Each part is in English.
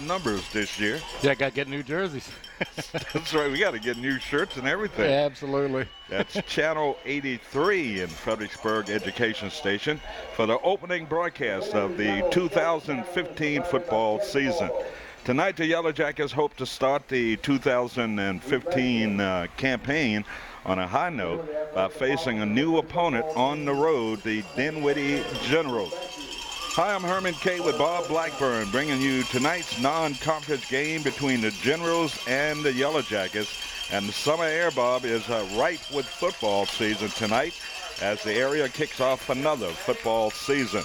numbers this year. Yeah, got to get new jerseys. That's right. We got to get new shirts and everything. Yeah, absolutely. That's Channel 83 in Fredericksburg Education Station for the opening broadcast of the 2015 football season. Tonight, the Yellow Jackets hope to start the 2015 campaign on a high note by facing a new opponent on the road, the Dinwiddie Generals. Hi, I'm Herman K. with Bob Blackburn, bringing you tonight's non-conference game between the Generals and the Yellow Jackets. And the summer air, Bob, is ripe with football season tonight as the area kicks off another football season.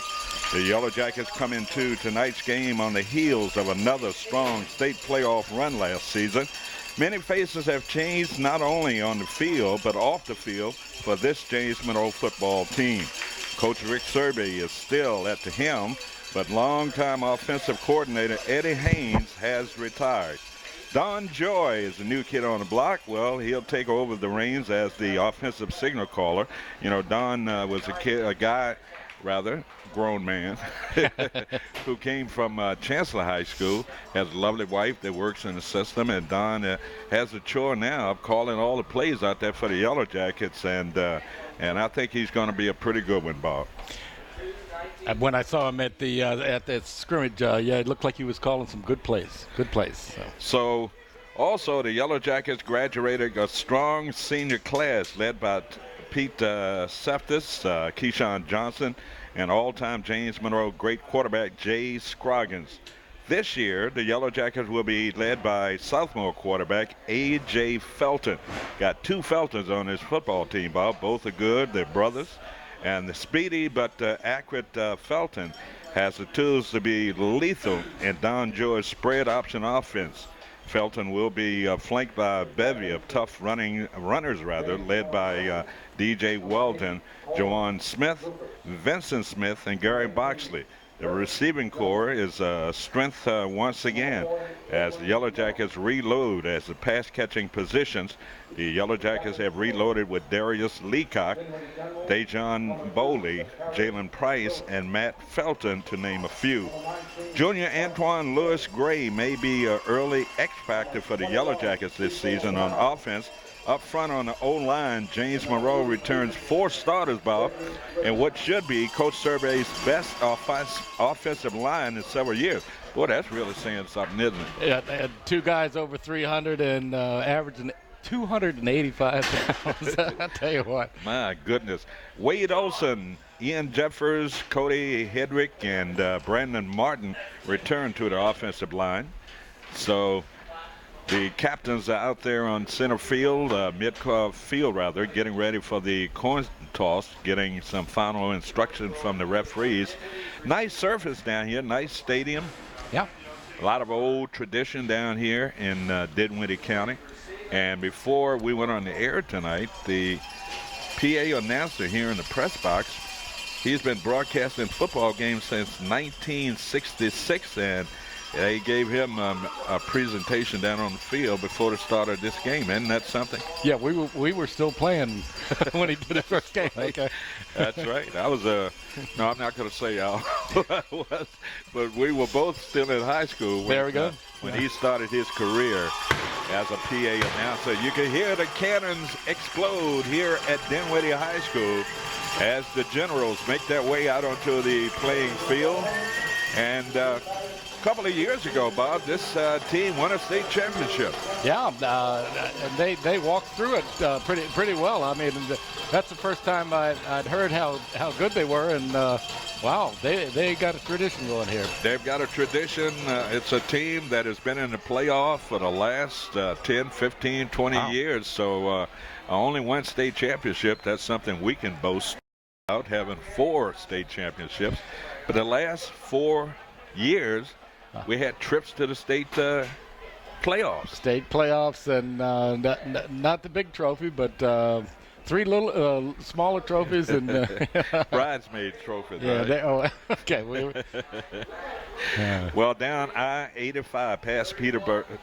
The Yellow Jackets come into tonight's game on the heels of another strong state playoff run last season. Many faces have changed not only on the field but off the field for this James Monroe football team. Coach Rick Serby is still at the helm, but longtime offensive coordinator Eddie Haynes has retired. Don Joy is the new kid on the block. Well, he'll take over the reins as the offensive signal caller. You know, Don was grown man, who came from Chancellor High School, has a lovely wife that works in the system, and Don has the chore now of calling all the plays out there for the Yellow Jackets, and I think he's going to be a pretty good one, Bob. When I saw him at the scrimmage, yeah, it looked like he was calling some good plays. Good plays. So also, the Yellow Jackets graduated a strong senior class led by Pete Seftis, Keyshawn Johnson, and all-time James Monroe great quarterback Jay Scroggins. This year, the Yellow Jackets will be led by sophomore quarterback A.J. Felton. Got two Feltons on his football team, Bob. Both are good. They're brothers. And the speedy but accurate Felton has the tools to be lethal in Don Joy's spread option offense. Felton will be flanked by a bevy of tough runners, led by D.J. Weldon, Jawan Smith, Vincent Smith, and Gary Boxley. The receiving core is a strength once again as the Yellow Jackets reload as the pass-catching positions. The Yellow Jackets have reloaded with Darius Leacock, Dejon Bowley, Jalen Price, and Matt Felton, to name a few. Junior Antoine Lewis Gray may be an early X-factor for the Yellow Jackets this season on offense. Up front on the O-line, James Monroe returns 4 starters, Bob, and what should be Coach Serby's best offensive line in several years. Boy, that's really saying something, isn't it? Yeah, 2 guys over 300 and averaging 285 pounds. I'll tell you what. My goodness. Wade Olson, Ian Jeffers, Cody Hedrick, and Brandon Martin return to the offensive line. So the captains are out there on center field, mid-field, getting ready for the coin toss, getting some final instruction from the referees. Nice surface down here, nice stadium. Yeah. A lot of old tradition down here in Dinwiddie County. And before we went on the air tonight, the PA announcer here in the press box, he's been broadcasting football games since 1966, and they gave him a presentation down on the field before the start of this game. Isn't that something? Yeah, we were still playing when he did the first game. Okay. That's right. I was no, I'm not going to say how I was, but we were both still in high school. There we go. When he started his career as a PA announcer. You can hear the cannons explode here at Dinwiddie High School as the Generals make their way out onto the playing field. And a couple of years ago, Bob, this team won a state championship. Yeah, and they walked through it pretty well. I mean, that's the first time I'd heard how good they were, and wow, they got a tradition going here. They've got a tradition. It's a team that has been in the playoff for the last 10, 15, 20 years. So only one state championship. That's something we can boast about, having 4 state championships. But the last 4 years, we had trips to the state playoffs. State playoffs, and not the big trophy, but 3 little smaller trophies and bridesmaid trophies. Yeah. Right? Okay. Well, down I-85 past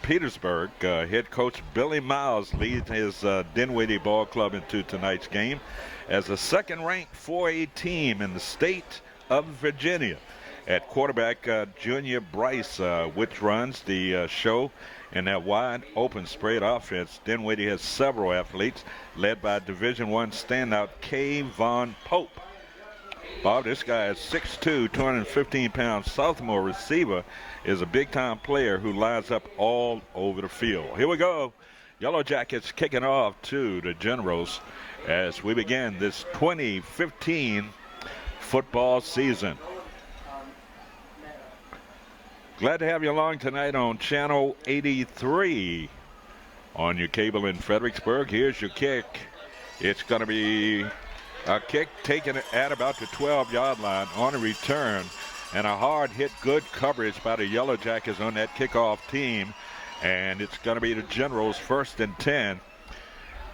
Petersburg, head coach Billy Miles leads his Dinwiddie ball club into tonight's game as a second-ranked 4A team in the state of Virginia. At quarterback, Junior Bryce, which runs the show in that wide open spread offense. Dinwiddie has several athletes led by Division I standout Kayvon Pope. Bob, this guy is 6'2", 215-pound sophomore receiver, is a big-time player who lines up all over the field. Here we go. Yellow Jackets kicking off to the Generals as we begin this 2015 football season. Glad to have you along tonight on Channel 83 on your cable in Fredericksburg. Here's your kick. It's going to be a kick taken at about the 12-yard line on a return, and a hard hit, good coverage by the Yellow Jackets on that kickoff team. And it's going to be the Generals 1st and 10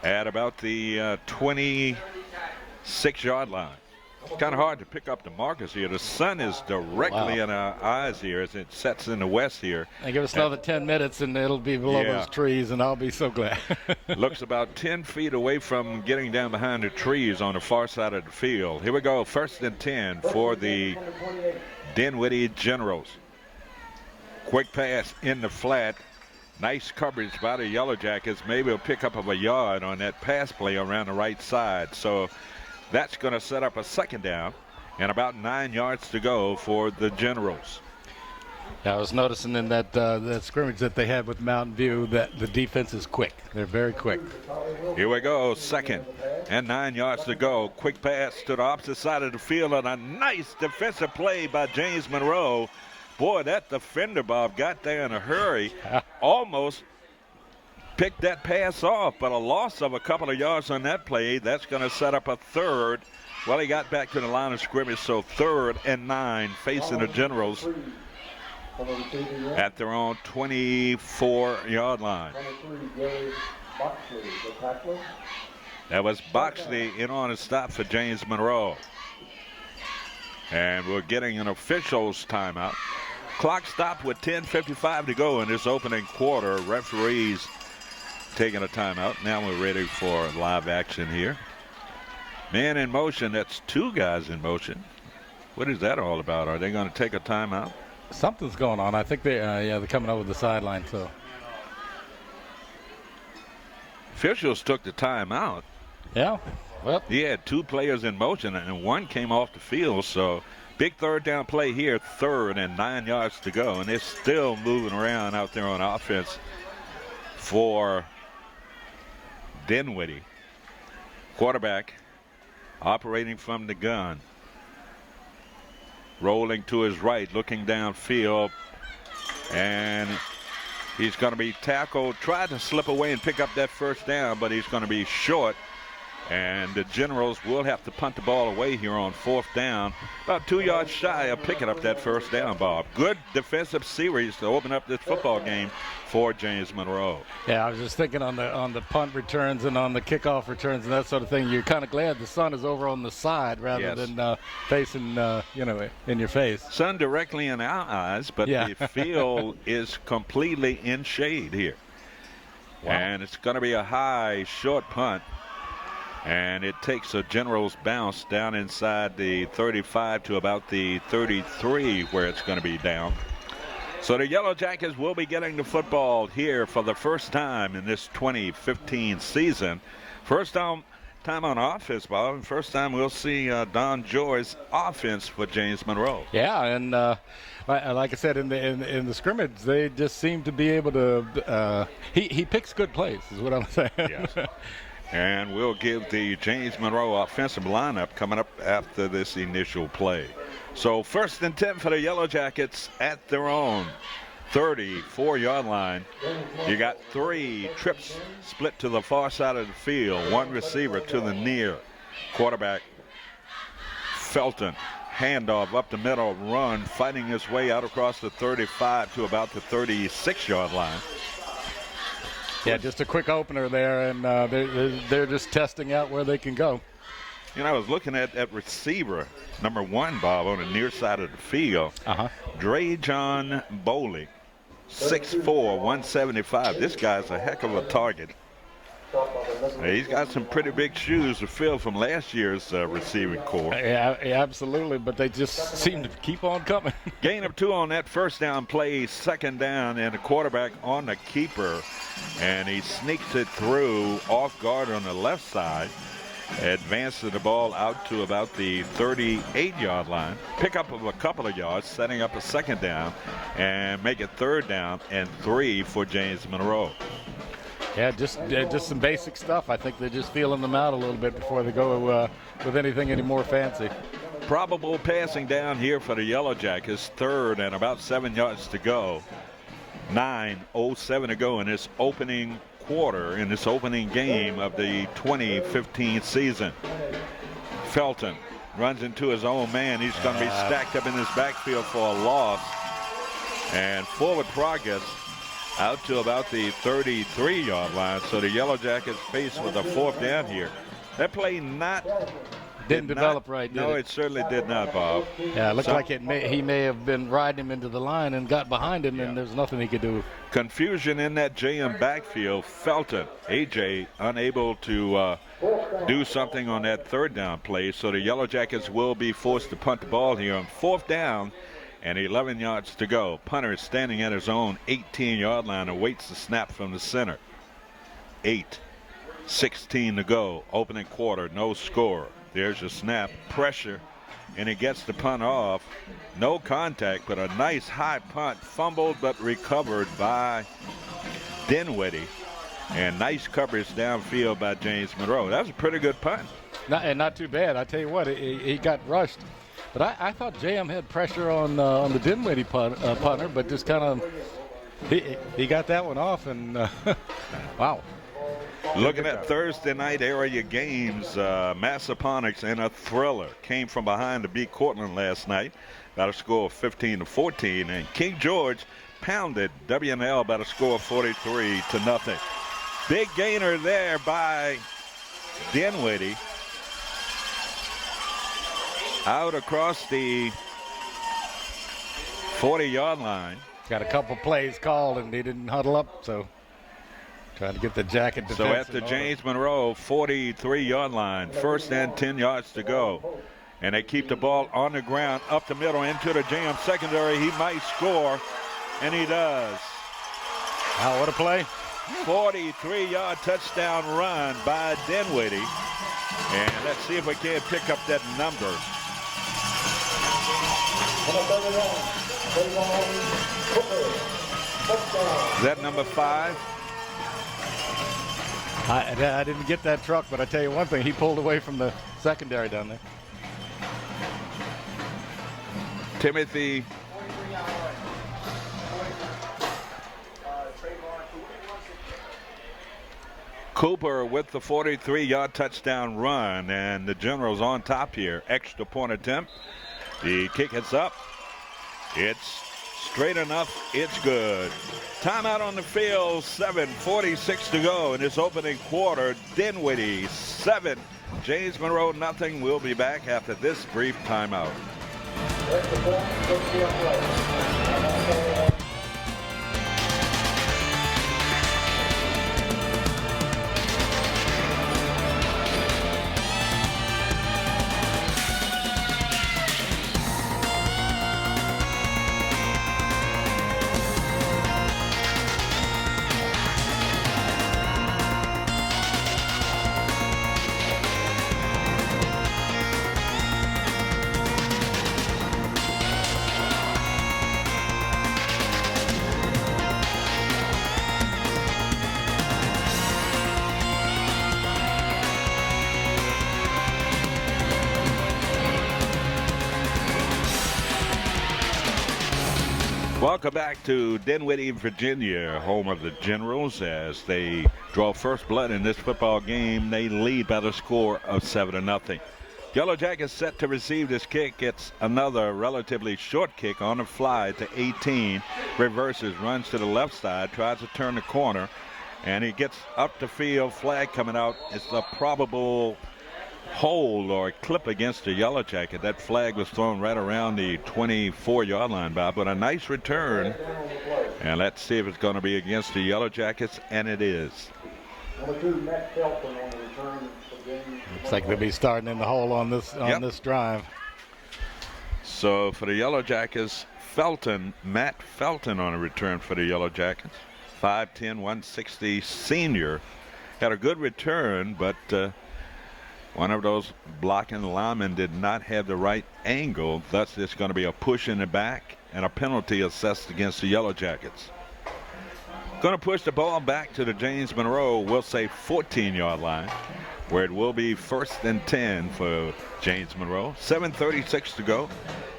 at about the 26-yard line. It's kind of hard to pick up the markers here. The sun is directly in our eyes here as it sets in the west here. And give us another 10 minutes and it'll be below those trees, and I'll be so glad. Looks about 10 feet away from getting down behind the trees on the far side of the field. Here we go, 1st and 10 for the Dinwiddie Generals. Quick pass in the flat. Nice coverage by the Yellow Jackets. Maybe a pickup of a yard on that pass play around the right side. So that's going to set up a 2nd down and about 9 yards to go for the Generals. Yeah, I was noticing in that scrimmage that they had with Mountain View that the defense is quick. They're very quick. Here we go, 2nd and 9 yards to go. Quick pass to the opposite side of the field and a nice defensive play by James Monroe. Boy, that defender, Bob, got there in a hurry. Almost picked that pass off, but a loss of a couple of yards on that play. That's going to set up a 3rd. Well, he got back to the line of scrimmage, so 3rd and 9 facing the Generals at their own 24-yard line. That was Boxley in on a stop for James Monroe. And we're getting an official's timeout. Clock stopped with 10:55 to go in this opening quarter. Referees taking a timeout. Now we're ready for live action here. Man in motion. That's 2 guys in motion. What is that all about? Are they going to take a timeout? Something's going on. I think they're coming over the sideline. So officials took the timeout. Yeah. Well, he had 2 players in motion and 1 came off the field. So big 3rd down play here, 3rd and 9 yards to go, and they're still moving around out there on offense for Dinwiddie. Quarterback operating from the gun. Rolling to his right, looking downfield, and he's going to be tackled. Tried to slip away and pick up that 1st down, but he's going to be short. And the Generals will have to punt the ball away here on 4th down. About 2 yards shy of picking up that 1st down, Bob. Good defensive series to open up this football game for James Monroe. Yeah, I was just thinking on the punt returns and on the kickoff returns and that sort of thing. You're kind of glad the sun is over on the side rather than facing, in your face. Sun directly in our eyes, but the field is completely in shade here. Wow. And it's going to be a high, short punt. And it takes a Generals bounce down inside the 35 to about the 33 where it's going to be down. So the Yellow Jackets will be getting the football here for the first time in this 2015 season. First time on offense, Bob, and first time we'll see Don Joy's offense for James Monroe. Yeah, and like I said, in the scrimmage, they just seem to be able to he picks good plays is what I'm saying. Yes. And we'll give the James Monroe offensive lineup coming up after this initial play. So 1st and 10 for the Yellow Jackets at their own 34-yard line. You got 3 trips split to the far side of the field. 1 receiver to the near. Quarterback Felton. Handoff up the middle, run, fighting his way out across the 35 to about the 36-yard line. Yeah, just a quick opener there, and they're just testing out where they can go. You know, I was looking at that receiver, number 1, Bob, on the near side of the field. Dre John Bowley, 6'4", 175. This guy's a heck of a target. He's got some pretty big shoes to fill from last year's receiving core. Yeah, absolutely, but they just seem to keep on coming. Gain of 2 on that first down play, second down, and the quarterback on the keeper, and he sneaks it through off guard on the left side, advances the ball out to about the 38-yard line, pick up of a couple of yards, setting up a second down, and make it third down and 3 for James Monroe. Yeah, just some basic stuff. I think they're just feeling them out a little bit before they go with anything any more fancy. Probable passing down here for the Yellow Jackets, third and about 7 yards to go. 9:07 to go in this opening quarter, in this opening game of the 2015 season. Felton runs into his own man. He's going to be stacked up in this backfield for a loss. And forward progress out to about the 33-yard line. So the Yellow Jackets faced with a fourth down here. That play didn't develop right, did No, it? it certainly did not, Bob. Yeah, it looked like he may have been riding him into the line and got behind him, and there's nothing he could do. Confusion in that JM backfield. Felton, AJ, unable to do something on that third down play. So the Yellow Jackets will be forced to punt the ball here on fourth down and 11 yards to go. Punter is standing at his own 18-yard line, awaits the snap from the center. 8:16 to go. Opening quarter, no score. There's your snap, pressure, and he gets the punt off. No contact, but a nice high punt, fumbled but recovered by Dinwiddie. And nice coverage downfield by James Monroe. That was a pretty good punt. Not too bad. I tell you what, he got rushed. But I thought JM had pressure on the Dinwiddie punter, but just kind of he got that one off, and wow. Looking at Thursday night area games, Massaponax in a thriller came from behind to beat Cortland last night by a score of 15-14, and King George pounded WNL by a score of 43-0. Big gainer there by Dinwiddie. Out across the 40-yard line. Got a couple plays called, and they didn't huddle up, so trying to get the Jacket defense. So at the James Monroe 43-yard line, first and 10 yards to go. And they keep the ball on the ground, up the middle, into the JM secondary. He might score, and he does. Wow, what a play. 43-yard touchdown run by Dinwiddie. And let's see if we can pick up that number. Is that number 5? I didn't get that truck, but I tell you one thing, he pulled away from the secondary down there. Timothy Cooper with the 43-yard touchdown run, and the Generals on top here. Extra point attempt. The kick is up. It's straight enough. It's good. Timeout on the field. 7:46 to go in this opening quarter. Dinwiddie 7, James Monroe nothing. We'll be back after this brief timeout. Welcome back to Dinwiddie, Virginia, home of the Generals, as they draw first blood in this football game. They lead by the score of 7-0. Yellow Jackets set to receive this kick. It's another relatively short kick on the fly to 18. Reverses, runs to the left side, tries to turn the corner, and he gets up the field. Flag coming out. It's a probable hold or clip against the Yellow Jacket. That flag was thrown right around the 24-yard line, Bob, but a nice return. And let's see if it's going to be against the Yellow Jackets, and it is. Looks like they'll be starting in the hole on this drive. So for the Yellow Jackets, Matt Felton on a return for the Yellow Jackets. 5'10", 160 senior. Had a good return, but one of those blocking linemen did not have the right angle. Thus, it's going to be a push in the back and a penalty assessed against the Yellow Jackets. Going to push the ball back to the James Monroe, we'll say 14-yard line, where it will be 1st and 10 for James Monroe. 7:36 to go.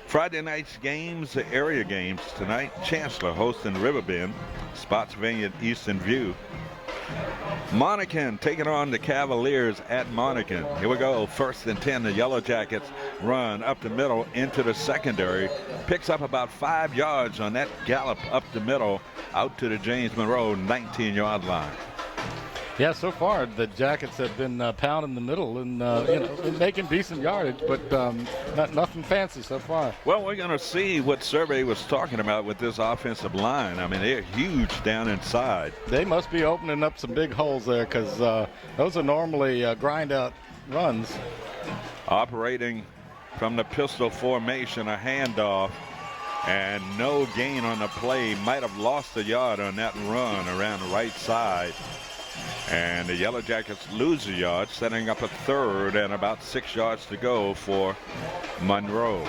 Friday night's games, the area games tonight. Chancellor hosting Riverbend, Spotsylvania Eastern View. Monacan taking on the Cavaliers at Monacan. Here we go, 1st and 10. The Yellow Jackets run up the middle into the secondary. Picks up about 5 yards on that gallop up the middle out to the James Monroe 19-yard line. Yeah, so far the Jackets have been pounding the middle and making decent yardage, but nothing fancy so far. Well, we're going to see what Survey was talking about with this offensive line. I mean, they're huge down inside. They must be opening up some big holes there, because those are normally grind-out runs. Operating from the pistol formation, a handoff, and no gain on the play. Might have lost a yard on that run around the right side. And the Yellow Jackets lose a yard, setting up a 3rd and about 6 yards to go for Monroe.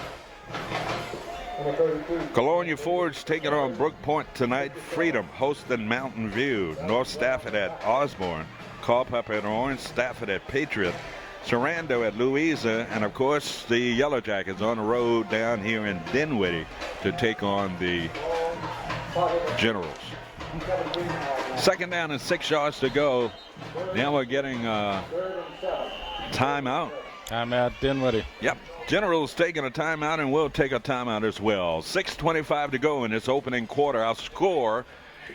Colonia Forge taking on Brook Point tonight. Freedom hosting Mountain View. North Stafford at Osborne. Culpeper at Orange. Stafford at Patriot. Sarando at Louisa. And of course the Yellow Jackets on the road down here in Dinwiddie to take on the Generals. 2nd down and 6 yards to go. Now we're getting timeout. Timeout, Dinwiddie. Yep. Generals taking a timeout, and we'll take a timeout as well. 6:25 to go in this opening quarter. Our score,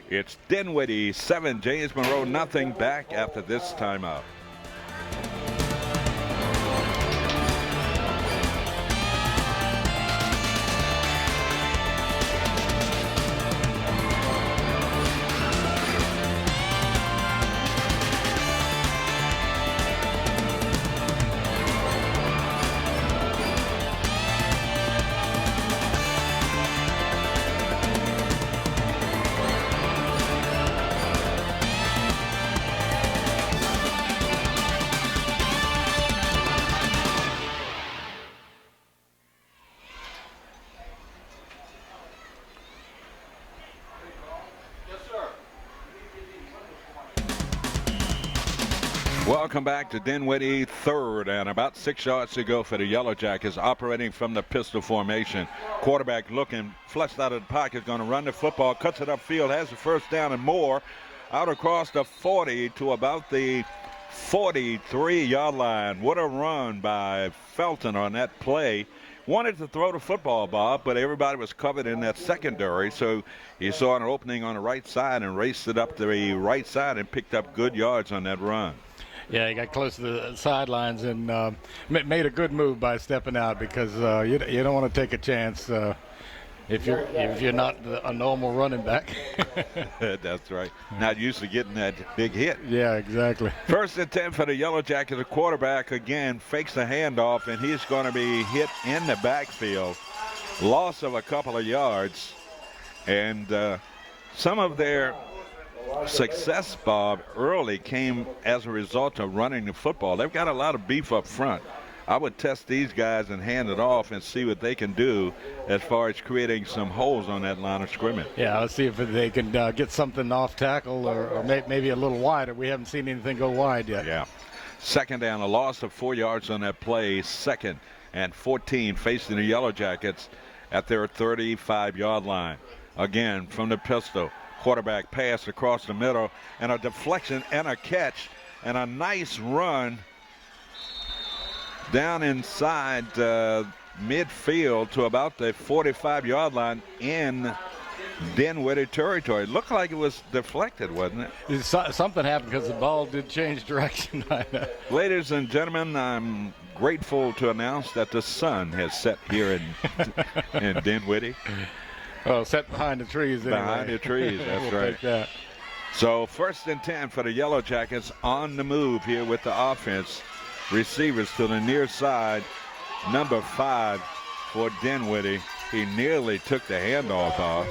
it's Dinwiddie 7, James Monroe nothing. Back after this timeout. Welcome back to Dinwiddie, 3rd and about 6 yards to go for the Yellow Jackets, operating from the pistol formation. Quarterback looking, flushed out of the pocket, going to run the football, cuts it upfield, has the 1st down and more, out across the 40 to about the 43-yard line. What a run by Felton on that play. Wanted to throw the football, Bob, but everybody was covered in that secondary, so he saw an opening on the right side and raced it up the right side and picked up good yards on that run. Yeah, he got close to the sidelines and made a good move by stepping out, because you don't want to take a chance if you're not a normal running back. That's right. Not used to getting that big hit. Yeah, exactly. 1st and 10 for the Yellow Jackets. The quarterback again fakes the handoff, and he's going to be hit in the backfield. Loss of a couple of yards, and some of their success, Bob, early came as a result of running the football. They've got a lot of beef up front. I would test these guys and hand it off and see what they can do as far as creating some holes on that line of scrimmage. Yeah, let's see if they can get something off tackle or maybe a little wider. We haven't seen anything go wide yet. Yeah. 2nd down, a loss of 4 yards on that play. 2nd and 14 facing the Yellow Jackets at their 35-yard line. Again, from the pistol. Quarterback pass across the middle, and a deflection and a catch and a nice run down inside midfield to about the 45-yard line in Dinwiddie territory. It looked like it was deflected, wasn't it? Something happened because the ball did change direction. Ladies and gentlemen, I'm grateful to announce that the sun has set here in Dinwiddie. Well, set behind the trees anyway. Behind the trees, that's we'll right. Take that. So 1st and 10 for the Yellow Jackets on the move here with the offense. Receivers to the near side. Number 5 for Dinwiddie. He nearly took the handoff off.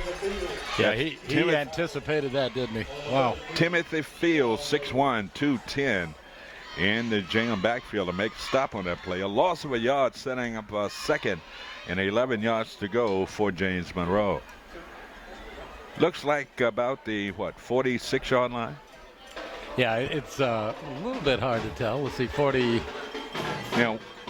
Yeah, he anticipated that, didn't he? Wow. Timothy Fields, 6'1", 210, in the jam backfield to make a stop on that play. A loss of a yard, setting up a 2nd and 11 yards to go for James Monroe. Looks like about the, 46-yard line? Yeah, it's a little bit hard to tell. Let's see, 40.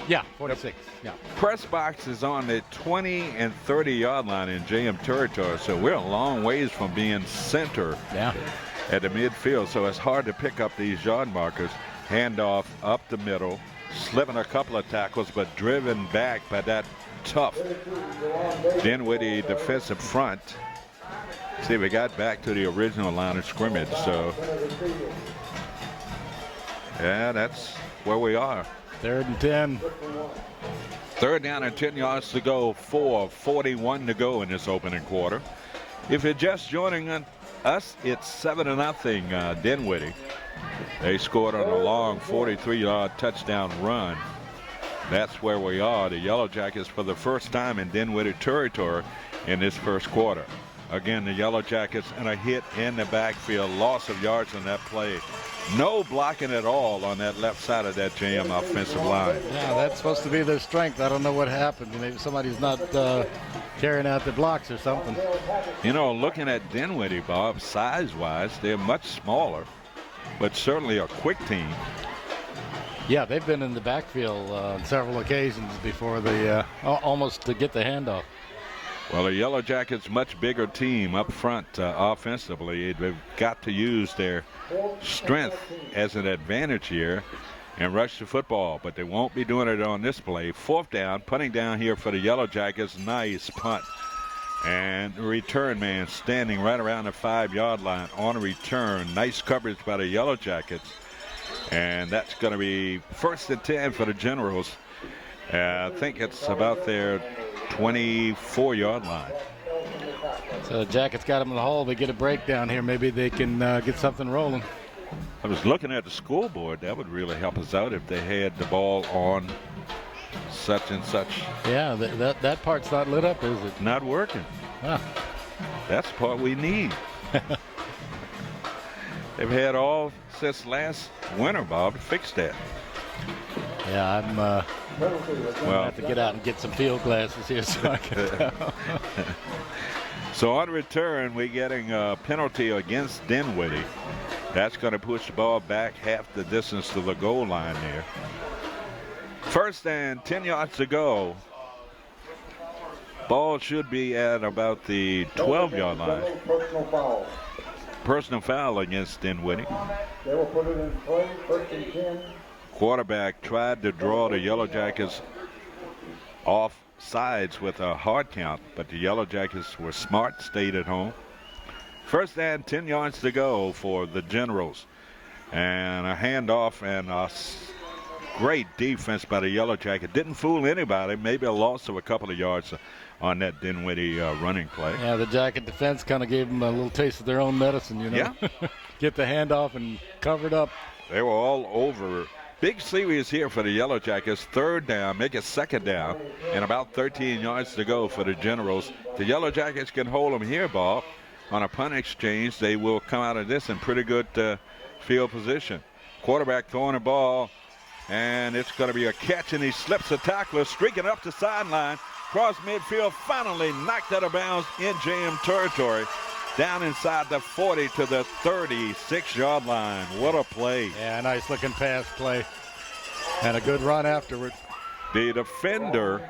Yeah, 46. Yeah. Press box is on the 20 and 30-yard line in JM territory, so we're a long ways from being center at the midfield, so it's hard to pick up these yard markers. Handoff up the middle, slipping a couple of tackles, but driven back by that tough Dinwiddie defensive front. See, we got back to the original line of scrimmage, so yeah, that's where we are. 3rd and 10. 3rd down and 10 yards to go, 4:41 to go in this opening quarter. If you're just joining us, it's 7-0 Dinwiddie. They scored on a long 43-yard touchdown run. That's where we are. The Yellow Jackets for the first time in Dinwiddie territory in this first quarter. Again, the Yellow Jackets and a hit in the backfield, loss of yards on that play. No blocking at all on that left side of that JM offensive line. Yeah, that's supposed to be their strength. I don't know what happened. Maybe somebody's not carrying out the blocks or something. You know, looking at Dinwiddie, Bob, size-wise, they're much smaller, but certainly a quick team. Yeah, they've been in the backfield on several occasions before they almost to get the handoff. Well, the Yellow Jackets, much bigger team up front offensively. They've got to use their strength as an advantage here and rush the football, but they won't be doing it on this play. 4th down, punting down here for the Yellow Jackets. Nice punt. And return man standing right around the 5-yard line on a return. Nice coverage by the Yellow Jackets. And that's going to be 1st and 10 for the Generals. I think it's about their 24-yard line. So the Jackets got them in the hole. They get a breakdown here. Maybe they can get something rolling. I was looking at the scoreboard. That would really help us out if they had the ball on such and such. Yeah, that part's not lit up, is it? Not working. Huh. That's the part we need. They've had all since last winter, Bob, to fix that. Yeah, I'm well, have to get out and get some field glasses here so I can tell. So on return, we're getting a penalty against Dinwiddie. That's going to push the ball back half the distance to the goal line there. 1st and 10 yards to go. Ball should be at about the 12-yard line. Personal foul against Dinwiddie. They will put it in play, 1st and 10. Quarterback tried to draw the Yellow Jackets off sides with a hard count, but the Yellow Jackets were smart, stayed at home. 1st and 10 yards to go for the Generals. And a handoff and a great defense by the Yellow Jacket. Didn't fool anybody. Maybe a loss of a couple of yards on that Dinwiddie running play. Yeah, the Jacket defense kind of gave them a little taste of their own medicine, you know. Yeah. Get the handoff and covered up. They were all over. Big series here for the Yellow Jackets. 3rd down, make it 2nd down, and about 13 yards to go for the Generals. The Yellow Jackets can hold them here, Bob. On a punt exchange, they will come out of this in pretty good field position. Quarterback throwing the ball, and it's going to be a catch, and he slips a tackler, streaking up the sideline. Cross midfield, finally knocked out of bounds in JM territory. Down inside the 40 to the 36-yard line. What a play. Yeah, nice looking pass play. And a good run afterward. The defender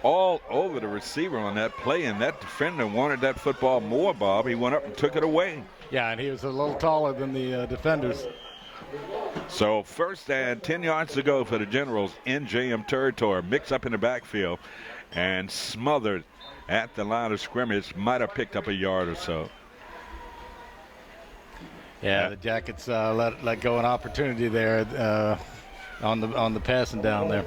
all over the receiver on that play, and that defender wanted that football more, Bob. He went up and took it away. Yeah, and he was a little taller than the defenders. So 1st and 10 yards to go for the Generals in JM territory. Mix up in the backfield and smothered at the line of scrimmage. Might have picked up a yard or so. Yeah, the Jackets let go an opportunity there on the passing down there.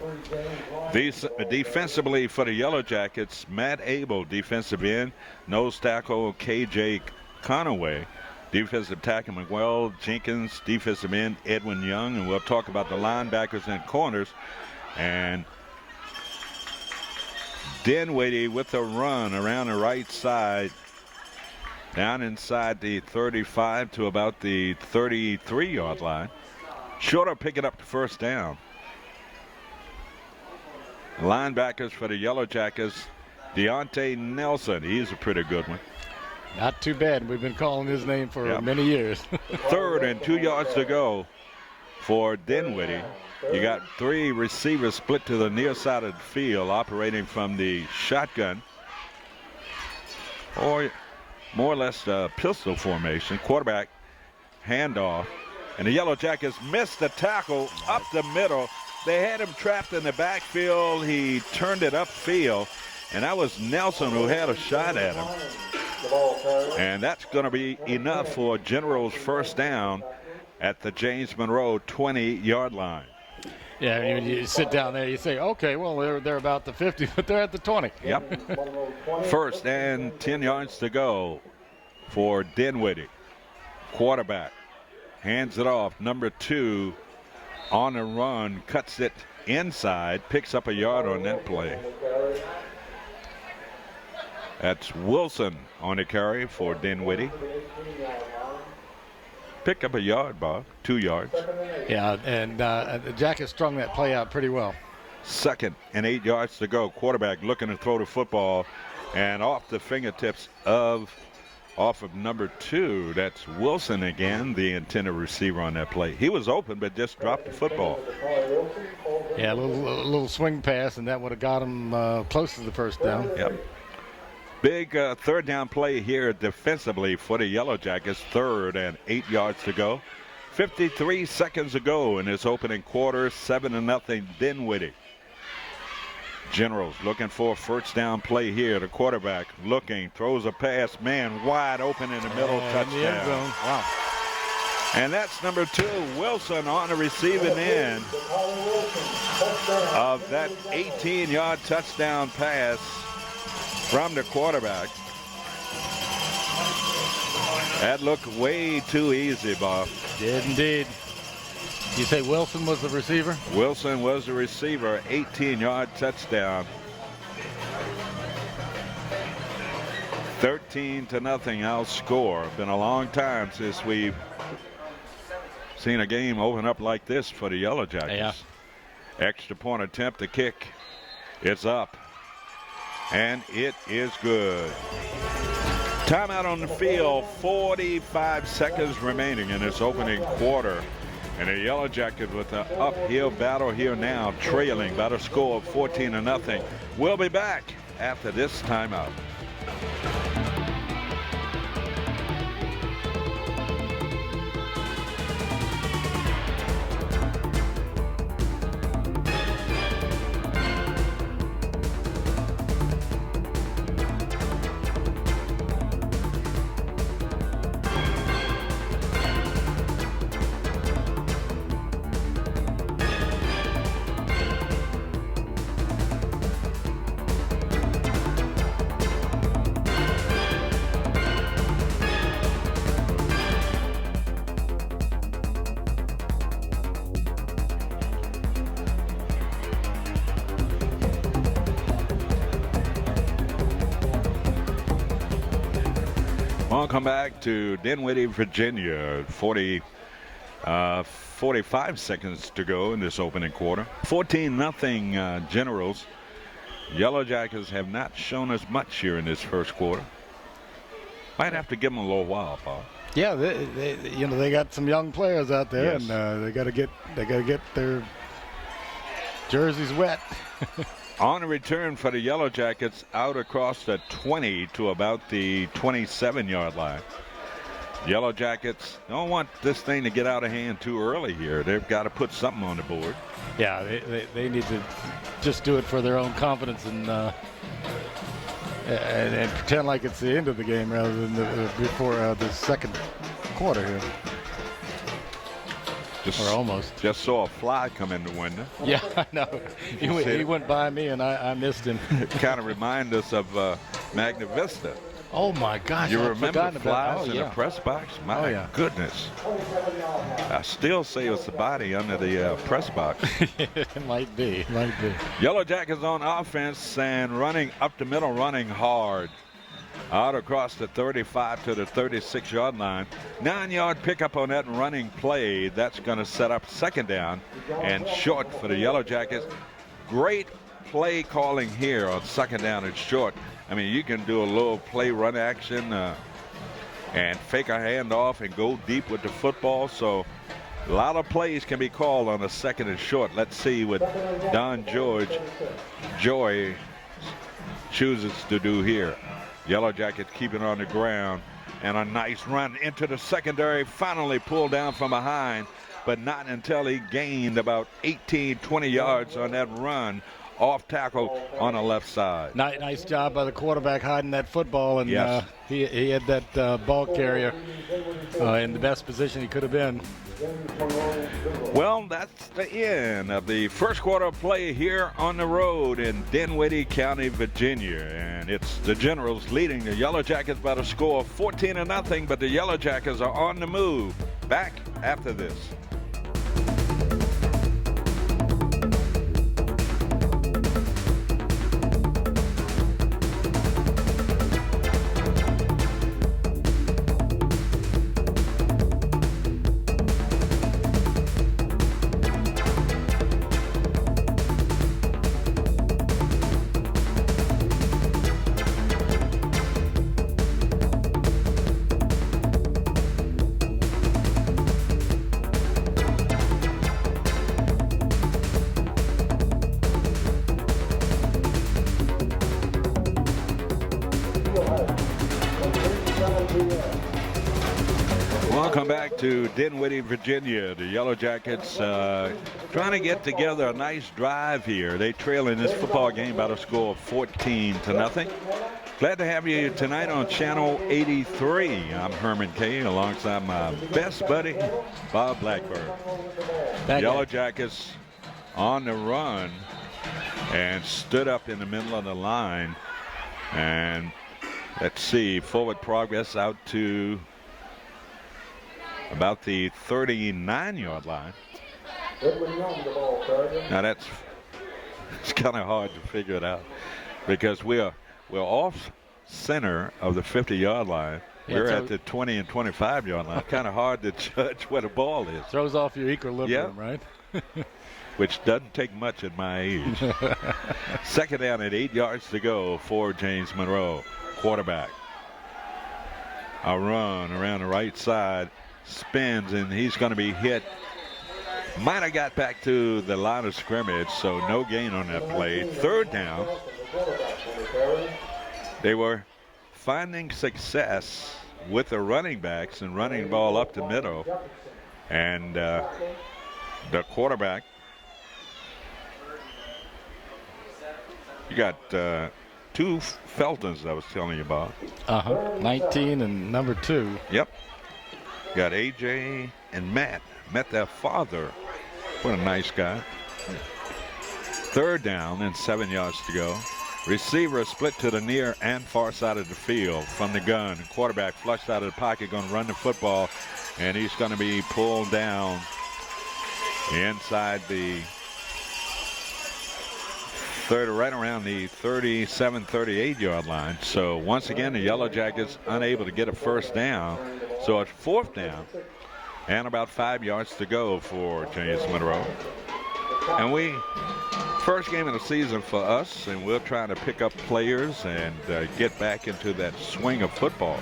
Defensively for the Yellow Jackets, Matt Abel, defensive end. Nose tackle, K.J. Conaway. Defensive tackle Miguel Jenkins, defensive end Edwin Young, and we'll talk about the linebackers and corners. And Dinwiddie with a run around the right side, down inside the 35 to about the 33-yard line. Shorter picking up the first down. Linebackers for the Yellow Jackets, Deontay Nelson. He's a pretty good one. Not too bad. We've been calling his name for many years. 3rd and 2 yards to go for Dinwiddie. You got 3 receivers split to the near side of the field, operating from the shotgun, or more or less the pistol formation. Quarterback handoff, and the Yellow Jackets missed the tackle up the middle. They had him trapped in the backfield. He turned it upfield, and that was Nelson who had a shot at him. And that's going to be enough for General's first down at the James Monroe 20-yard line. Yeah, you sit down there, you say, okay, well, they're about the 50, but they're at the 20. Yep. First and 10 yards to go for Dinwiddie. Quarterback hands it off. Number 2 on the run, cuts it inside, picks up a yard on that play. That's Wilson on the carry for Dinwiddie. Pick up a yard, Bob. 2 yards. Yeah, and the Jackets strung that play out pretty well. 2nd and 8 yards to go. Quarterback looking to throw the football, and off the fingertips of number 2. That's Wilson again, the intended receiver on that play. He was open, but just dropped the football. Yeah, a little swing pass, and that would have got him close to the first down. Yep. Big 3rd down play here defensively for the Yellow Jackets. 3rd and 8 yards to go. 53 seconds to go in this opening quarter. 7-0 Dinwiddie. Generals looking for a first down play here. The quarterback looking, throws a pass, man wide open in the middle, touchdown. The end zone. Wow. And that's number 2, Wilson, on the receiving end of that 18-yard touchdown pass from the quarterback. That looked way too easy, Bob. Did indeed. You say Wilson was the receiver? Wilson was the receiver. 18-yard touchdown. 13-0 our score. Been a long time since we've seen a game open up like this for the Yellow Jackets. Yeah. Extra point attempt to kick. It's up. And it is good. Timeout on the field. 45 seconds remaining in this opening quarter. And the Yellow Jackets with an uphill battle here now, trailing by a score of 14-0. We'll be back after this timeout. Welcome back to Dinwiddie, Virginia. 45 seconds to go in this opening quarter. 14-0 Generals. Yellow Jackets have not shown us much here in this first quarter. Might have to give them a little while, Paul. Yeah, they got some young players out there, yes. And they got to get their jerseys wet. On a return for the Yellow Jackets, out across the 20 to about the 27-yard line. Yellow Jackets don't want this thing to get out of hand too early here. They've got to put something on the board. Yeah, they need to just do it for their own confidence and pretend like it's the end of the game rather than before the second quarter here. Or almost. Just saw a fly come in the window. Yeah, I know. He went by me and I missed him. Kind of remind us of Magna Vista. Oh my gosh! You I'd remember forgotten about- flies in the press box? My Oh, yeah. goodness. I still say it's the body under the press box. It might be. It might be. Yellow Jackets on offense and running up the middle, running hard. Out across the 35 to the 36-yard line. 9-yard pickup on that running play. That's going to set up second down and short for the Yellow Jackets. Great play calling here on second down and short. I mean, you can do a little play run action and fake a handoff and go deep with the football. So a lot of plays can be called on a second and short. Let's see what Don Joy chooses to do here. Yellow Jackets keep it on the ground, and a nice run into the secondary, finally pulled down from behind, but not until he gained about 18, 20 yards on that run off tackle on the left side. Nice job by the quarterback hiding that football, and Yes. he had that ball carrier in the best position he could have been. Well, that's the end of the first quarter play here on the road in Dinwiddie County, Virginia. And it's the Generals leading the Yellow Jackets by the score of 14-0, but the Yellow Jackets are on the move. Back after this. Welcome back to Dinwiddie, Virginia. The Yellow Jackets trying to get together a nice drive here. They trail in this football game by the score of 14-0. Glad to have you tonight on Channel 83. I'm Herman Kay alongside my best buddy, Bob Blackburn. Yellow Jackets on the run and stood up in the middle of the line. And let's see, forward progress out to about the 39-yard line. Now it's kind of hard to figure it out because we're off center of the 50-yard line. Yeah, we're at the 20 and 25-yard line. Kind of hard to judge where the ball is. Throws off your equilibrium, right? Which doesn't take much at my age. Second down at 8 yards to go for James Monroe, quarterback. A run around the right side. Spins, and he's going to be hit. Might have got back to the line of scrimmage, so no gain on that play. Third down. They were finding success with the running backs and running the ball up the middle. And the quarterback, you got two Feltons I was telling you about. 19 and number 2. Yep. Got AJ and Matt. Met their father. What a nice guy. Third down and 7 yards to go. Receiver split to the near and far side of the field from the gun. Quarterback flushed out of the pocket, going to run the football, and he's going to be pulled down inside the right around the 37, 38-yard line. So once again, the Yellow Jackets unable to get a first down. So it's fourth down and about 5 yards to go for James Monroe. And first game of the season for us, and we're trying to pick up players and get back into that swing of football.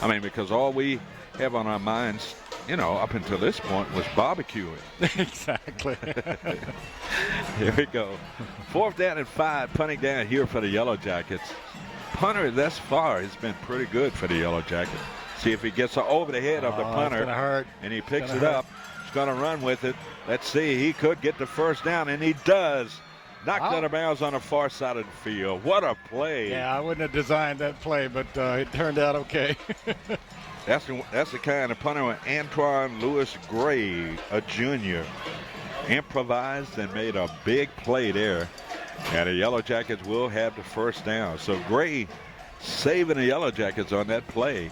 I mean, because all we have on our minds, up until this point was barbecuing. Exactly. Here we go. Fourth down and 5, punting down here for the Yellow Jackets. Punter thus far has been pretty good for the Yellow Jackets. See if he gets over the head of the punter. It's gonna hurt. And he picks it up. He's going to run with it. Let's see. He could get the first down, and he does. Knocked out of bounds on the far side of the field. What a play. Yeah, I wouldn't have designed that play, but it turned out okay. That's the kind of punter with Antoine Lewis Gray, a junior, improvised and made a big play there. And the Yellow Jackets will have the first down. So Gray saving the Yellow Jackets on that play.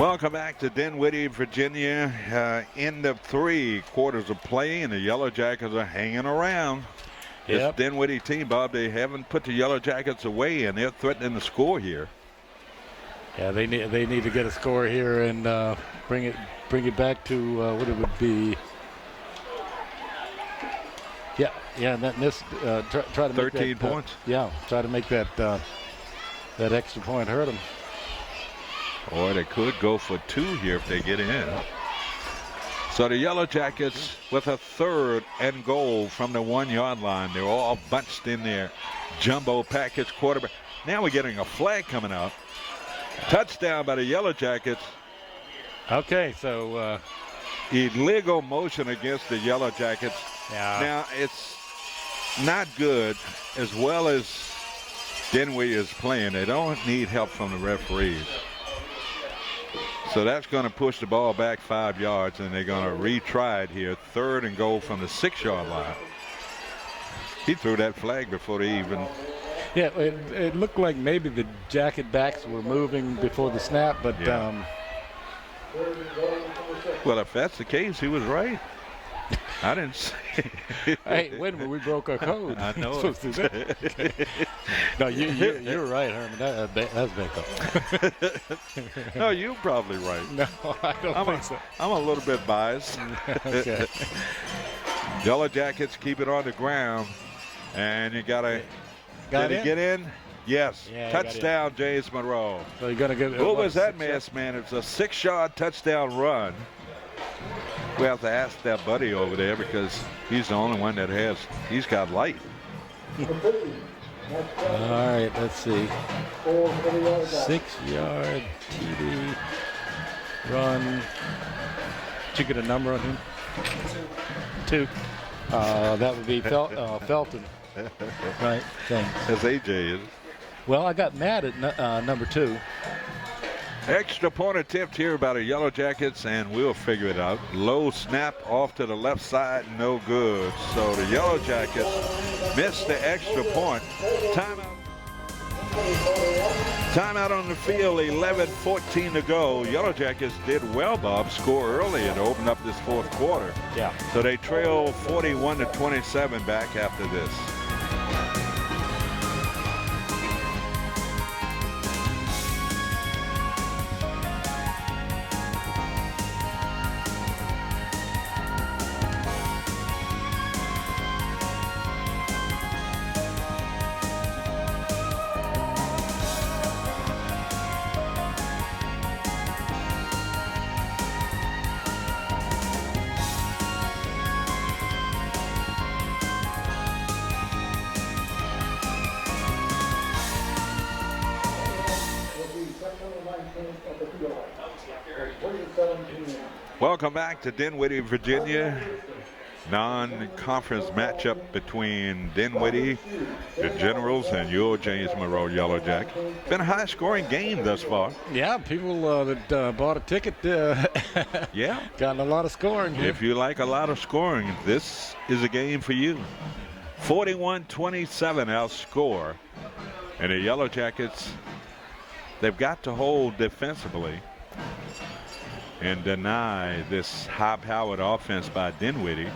Welcome back to Dinwiddie, Virginia. End of 3 quarters of play, and the Yellow Jackets are hanging around. Yep. This Dinwiddie team, Bob, they haven't put the Yellow Jackets away, and they're threatening to score here. Yeah, they need to get a score here and bring it back to what it would be. Yeah, and that try to 13 make that, points. Try to make that that extra point hurt them. Or they could go for 2 here if they get in. So the Yellow Jackets with a 3rd and goal from the 1-yard line. They're all bunched in their jumbo package quarterback. Now we're getting a flag coming out. Touchdown by the Yellow Jackets. Okay, so illegal motion against the Yellow Jackets. yeah. Now it's not good. As well as Dinwiddie is playing, they don't need help from the referees. So that's going to push the ball back 5 yards, and they're going to retry it here. 3rd and goal from the 6-yard line. He threw that flag before they even. Yeah, it looked like maybe the jacket backs were moving before the snap, but Yeah. Well, if that's the case, he was right. I didn't say. Hey, wait a minute, we broke our code. I know Supposed to do that. Okay. No, you're right, Herman. That's Becko. No, you're probably right. No, I don't think so. I'm a little bit biased. Okay. Yellow Jackets keep it on the ground, and you gotta Got did in? he get in? Yes. Yeah, he got Touchdown, James Monroe. So you're gonna get. Who was that masked man? It's a 6-yard touchdown run. We have to ask that buddy over there because he's the only one that he's got light. All right, let's see. 6-yard TD run. Did you get a number on him? 2. That would be Felton. Right, thanks. As AJ is. Well, I got mad at number 2. Extra point attempt here by the Yellow Jackets, and we'll figure it out. Low snap off to the left side, no good. So the Yellow Jackets missed the extra point. Timeout on the field, 11:14 to go. Yellow Jackets did well, Bob. Score early and open up this 4th quarter. Yeah. So they trail 41-27 back after this. Welcome back to Dinwiddie, Virginia. Non-conference matchup between Dinwiddie, the Generals, and your James Monroe Yellow Jack. Been a high-scoring game thus far. Yeah, people that bought a ticket Yeah. gotten a lot of scoring here. If you like a lot of scoring, this is a game for you. 41-27 our score. And the Yellow Jackets, they've got to hold defensively and deny this high-powered offense by Dinwiddie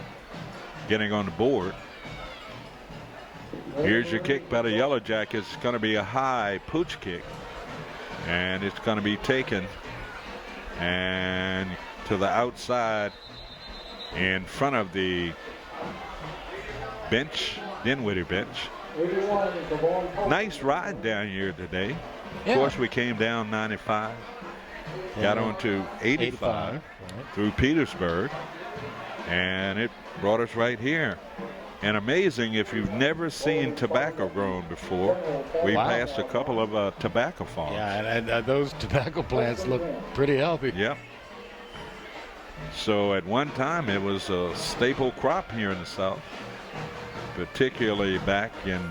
getting on the board. Here's your kick by the Yellow Jackets. It's going to be a high pooch kick, and it's going to be taken and to the outside in front of the bench, Dinwiddie bench. Nice ride down here today. Yeah. Of course, we came down 95. Got on to 85 right. through Petersburg, and it brought us right here. And amazing, if you've never seen tobacco grown before, we passed a couple of tobacco farms. Yeah, and those tobacco plants look pretty healthy. Yep. So at one time, it was a staple crop here in the South, particularly back in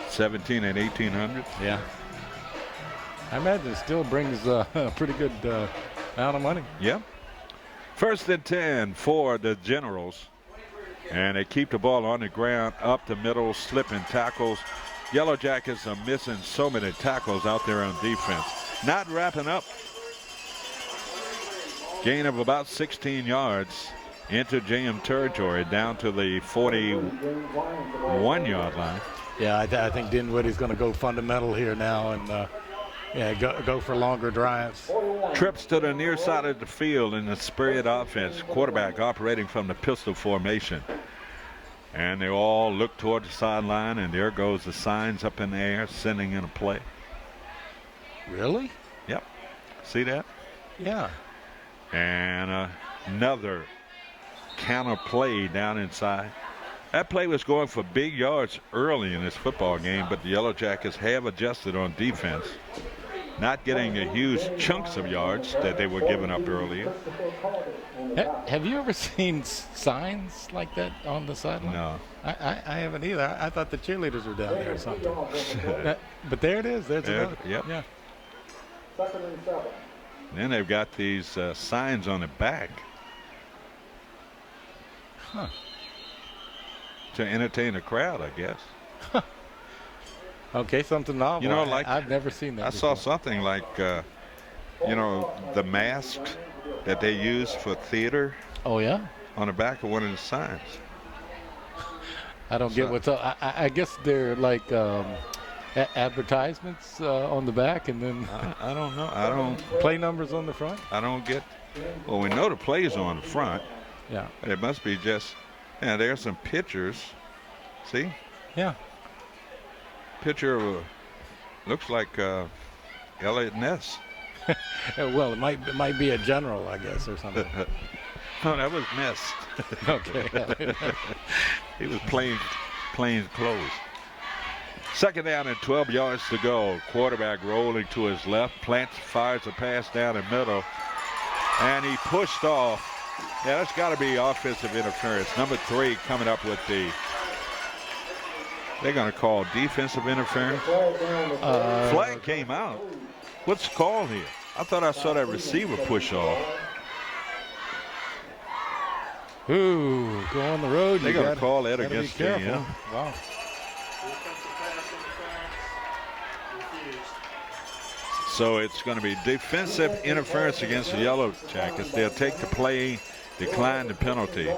17 and 1800s. Yeah. I imagine it still brings a pretty good amount of money. Yep. 1st and 10 for the Generals. And they keep the ball on the ground, up the middle, slipping tackles. Yellow Jackets are missing so many tackles out there on defense. Not wrapping up Gain of about 16 yards into JM territory down to the 41-yard line. Yeah, I think Dinwiddie's going to go fundamental here now and go for longer drives. Trips to the near side of the field in the Spirit offense. Quarterback operating from the pistol formation. And they all look toward the sideline, and there goes the signs up in the air, sending in a play. Really? Yep. See that? Yeah. And another counter play down inside. That play was going for big yards early in this football game, but the Yellow Jackets have adjusted on defense, not getting the huge chunks of yards that they were giving up earlier. Have you ever seen signs like that on the sideline? No. I haven't either. I thought the cheerleaders were down there or something. But there it is. There's another. Yep. Second Yeah. and 7. Then they've got these signs on the back. Huh. To entertain the crowd, I guess. Okay, something novel. You know, like I've never seen that. I saw something like, the mask that they use for theater Oh yeah. on the back of one of the signs. I don't get what's up. I guess they're like advertisements on the back, and then I don't know. I don't. play numbers on the front. I don't get. Well, we know the plays on the front. Yeah. It must be just. Yeah, there's some pictures. See? Yeah. Picture of looks like Elliot Ness. Well, it might be a general, I guess, or something. No, that was Ness. Okay. He was plain clothes. Second down and 12 yards to go. Quarterback rolling to his left. Plants fires a pass down the middle. And he pushed off. Yeah, that's got to be offensive interference. Number 3 coming up with the. They're going to call defensive interference. Flag came out. What's called here? I thought I saw that receiver push off. Ooh, go on the road. They're going to call that gotta against be careful. the. Wow. So it's going to be defensive interference against the Yellow Jackets. They'll take the play, decline the penalty.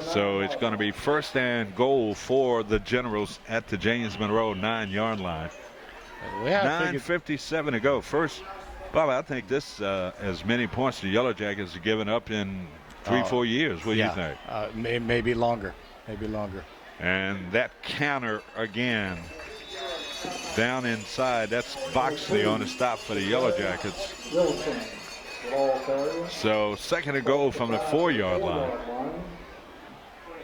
So it's going to be first and goal for the Generals at the James Monroe 9-yard line. Yeah, 9:57 to go. First, Bob, I think this as many points the Yellow Jackets have given up in 3-4 years. What do you think? Maybe longer. Maybe longer. And that counter again. Down inside, that's Boxley on the stop for the Yellow Jackets. So second and goal from the 4-yard line.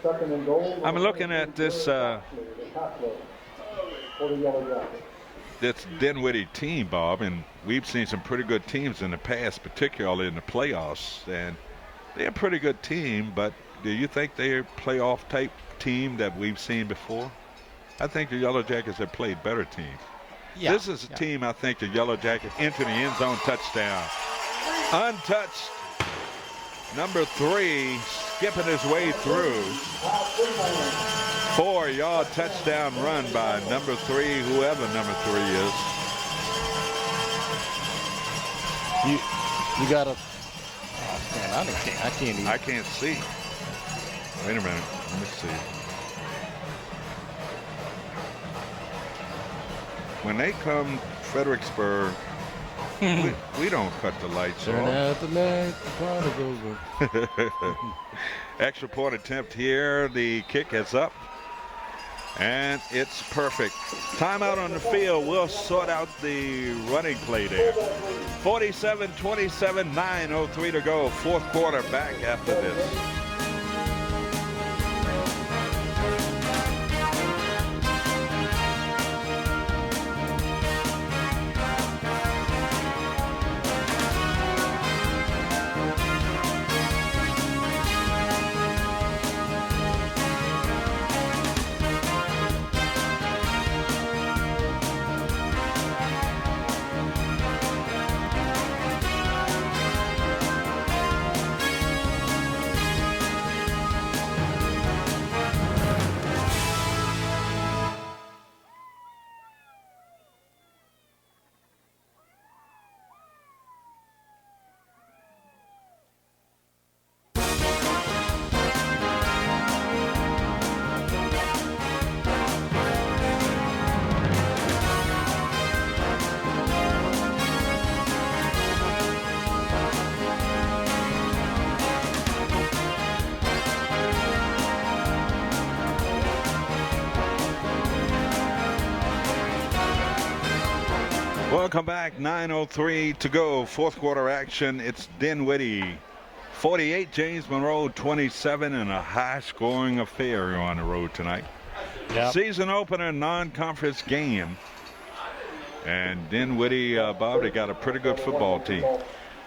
Second and goal. I'm looking at this this Dinwiddie team, Bob, and we've seen some pretty good teams in the past, particularly in the playoffs, and they're a pretty good team, but do you think they're a playoff type team that we've seen before? I think the Yellow Jackets have played better teams. Yeah, this is a team I think the Yellow Jackets into the end zone touchdown. Untouched. Number 3 skipping his way through. 4-yard touchdown run by number 3, whoever number 3 is. You got to. Oh, man, I can't even. I can't see. Wait a minute. Let me see. When they come Fredericksburg, we don't cut the lights Turn off. out the lights, the party's over. Extra point attempt here. The kick is up. And it's perfect. Timeout on the field. We'll sort out the running play there. 47-27, 9:03 to go. Fourth quarter back after this. Welcome back. 9:03 to go. Fourth quarter action. It's Dinwiddie 48, James Monroe 27, and a high-scoring affair on the road tonight. Yep. Season opener non-conference game. And Dinwiddie, Bob, they got a pretty good football team.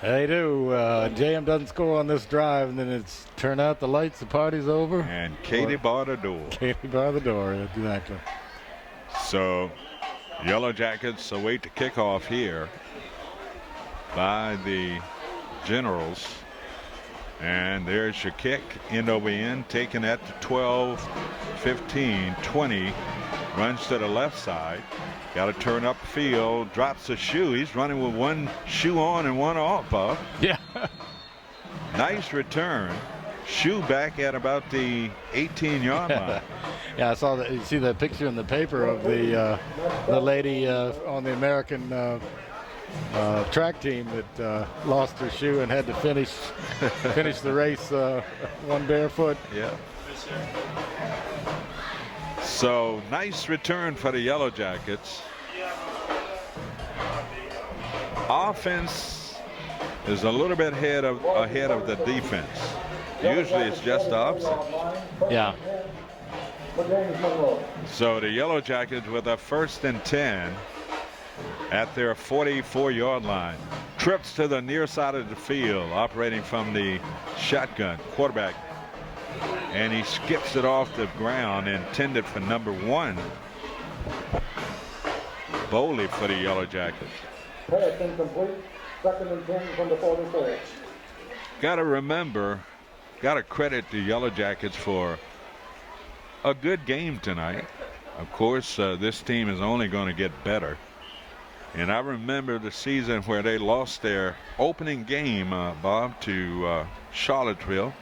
They do. JM doesn't score on this drive, and then it's turn out the lights, the party's over. And Katie bar the door. Katie bar the door, exactly. So, Yellow Jackets await the kickoff here by the Generals. And there's your kick, end over end, taken at the 12, 15, 20. Runs to the left side. Got to turn up field, drops a shoe. He's running with one shoe on and one off, Bob. Yeah. Nice return. Shoe back at about the 18-yard line. Yeah, I saw that. You see that picture in the paper of the lady on the American track team that lost her shoe and had to finish the race one barefoot. Yeah. So nice return for the Yellow Jackets. Offense is a little bit ahead of the defense. Usually it's just the opposite. Yeah. So the Yellow Jackets with a 1st and 10 at their 44-yard line. Trips to the near side of the field, operating from the shotgun. Quarterback. And he skips it off the ground, intended for number 1. Bowley for the Yellow Jackets. Pass incomplete. 2nd and 10 from the 44. Got to remember, got to credit the Yellow Jackets for a good game tonight. Of course, this team is only going to get better. And I remember the season where they lost their opening game, Bob, to Charlottesville.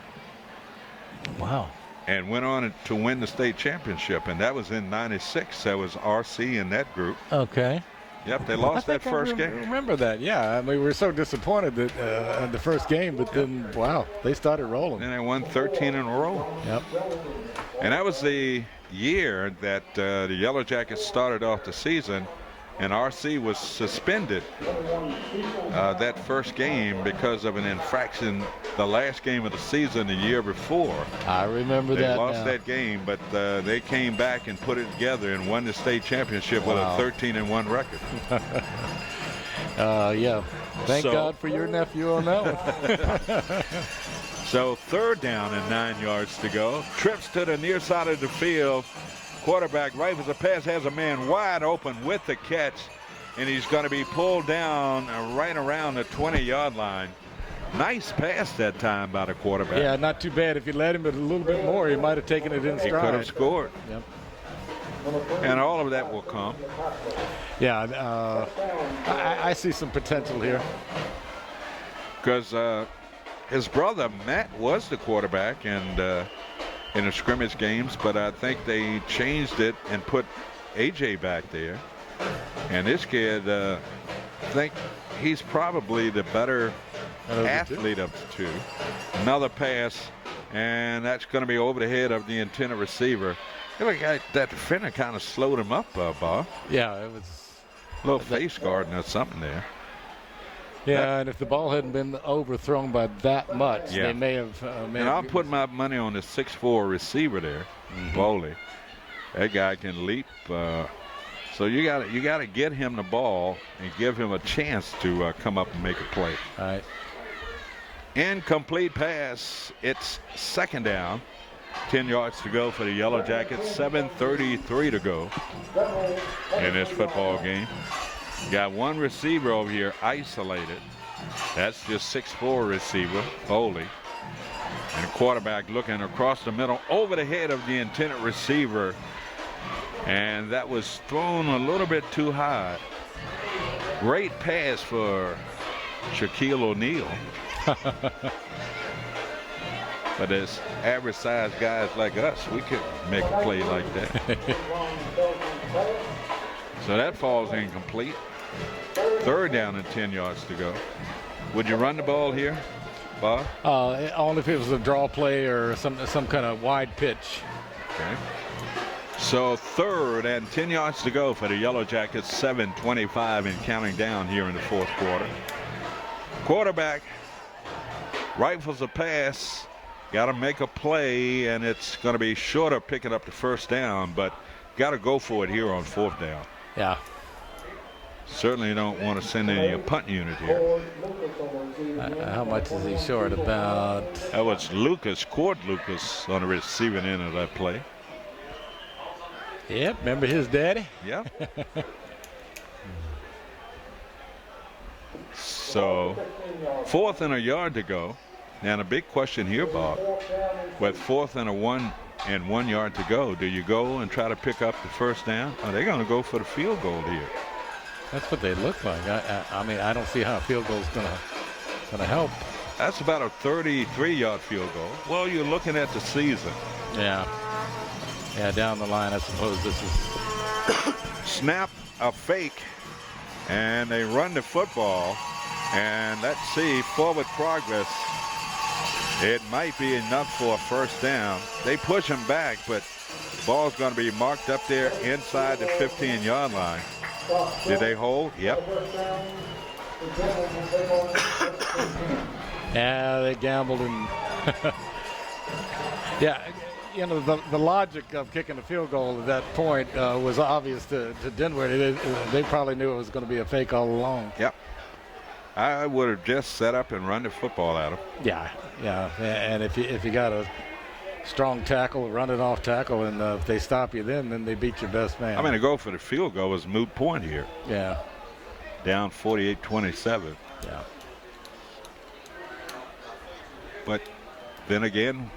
Wow. And went on to win the state championship, and that was in '96. That was RC in that group. Okay. Yep, they lost that first game. Remember that? Yeah. I mean, we were so disappointed that in the first game, but then wow, they started rolling. And they won 13 in a row. Yep. And that was the year that the Yellow Jackets started off the season, and RC was suspended that first game because of an infraction the last game of the season the year before. I remember They that. lost that game, but they came back and put it together and won the state championship with a 13-1 record. Yeah. Thank God for your nephew on that one. So 3rd down and 9 yards to go. Trips to the near side of the field. Quarterback rifles a pass, has a man wide open with the catch, and he's going to be pulled down right around the 20-yard line. Nice pass that time by the quarterback. Yeah, not too bad. If you let him a little bit more, he might have taken it in stride. He could have scored. Yep. And all of that will come. Yeah, I see some potential here. Because his brother Matt was the quarterback and in the scrimmage games, but I think they changed it and put AJ back there. And this kid, I think he's probably the better athlete of the two. Another pass, and that's going to be over the head of the intended receiver. That defender kind of slowed him up, Bob. Yeah, it was a little face guarding or something there. Yeah, and if the ball hadn't been overthrown by that much, they may have. And I'll put my money on the 6'4" receiver there, Bowley. That guy can leap. So you got to get him the ball and give him a chance to come up and make a play. All right. Incomplete pass. It's 2nd down. 10 yards to go for the Yellow Jackets. 7:33 to go in this football game. Got one receiver over here isolated. That's just 6'4" receiver, Bowley. And a quarterback looking across the middle over the head of the intended receiver. And that was thrown a little bit too high. Great pass for Shaquille O'Neal. But as average sized guys like us, we could make a play like that. So that falls incomplete. 3rd down and 10 yards to go. Would you run the ball here, Bob? Only if it was a draw play or some kind of wide pitch. Okay. So 3rd and 10 yards to go for the Yellow Jackets. 7:25 and counting down here in the 4th quarter. Quarterback rifles a pass. Got to make a play, and it's going to be short of picking up the first down, but got to go for it here on 4th down. Yeah. Certainly don't want to send in a punt unit here. How much is he short? About. That was Cord Lucas, on the receiving end of that play. Yep, remember his daddy? Yeah. So 4th and a yard to go. And a big question here, Bob. With 4th and 1 yard to go, do you go and try to pick up the first down? Are they going to go for the field goal here? That's what they look like. I mean, I don't see how a field goal is going to help. That's about a 33-yard field goal. Well, you're looking at the season. Yeah. Yeah, down the line, I suppose this is. Snap, a fake, and they run the football. And let's see, forward progress. It might be enough for a first down. They push him back, but the ball's going to be marked up there inside the 15-yard line. Did they hold? Yep. Yeah, they gambled and yeah, you know, the logic of kicking a field goal at that point was obvious to Dinwiddie. They probably knew it was going to be a fake all along. Yep. I would have just set up and run the football at him. Yeah, yeah, and if you got a strong tackle, run it off tackle, and if they stop you then they beat your best man. I mean, to go for the field goal was a moot point here. Yeah. Down 48-27. Yeah. But then again,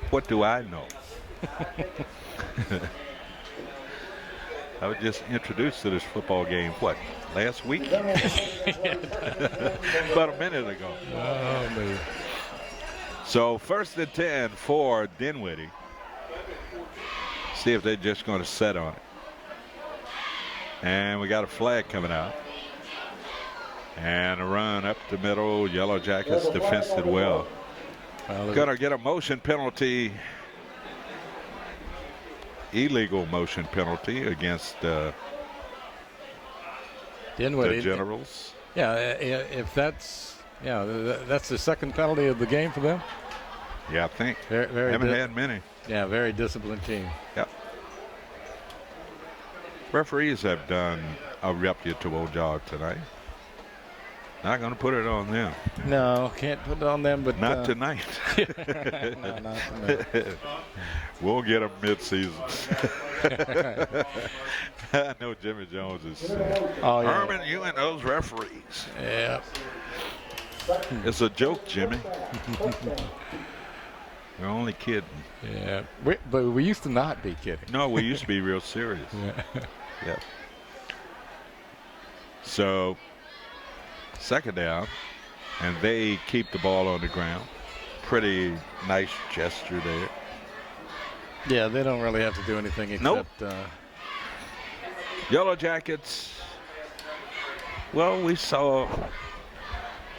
what do I know? I was just introduced to this football game, what, last week? About a minute ago. Oh, man. So 1st and 10 for Dinwiddie. See if they're just going to set on it. And we got a flag coming out. And a run up the middle. Yellow Jackets defensed it well. Going to get a motion penalty. Illegal motion penalty against Dinwiddie. The Generals. Yeah, if that's that's the second penalty of the game for them. Yeah, I think. Very haven't had many. Yeah, very disciplined team. Yep. Referees have done a reputable job tonight. Not going to put it on them. No, can't put it on them, but not tonight. No, not tonight. We'll get them mid-season. I know Jimmy Jones is saying, oh, yeah. Herman, you and those referees. Yeah. It's a joke, Jimmy. We're only kidding. Yeah, but we used to not be kidding. No, we used to be real serious. Yeah. So, 2nd down, and they keep the ball on the ground. Pretty nice gesture there. Yeah, they don't really have to do anything except. Nope. Yellow Jackets. Well, we saw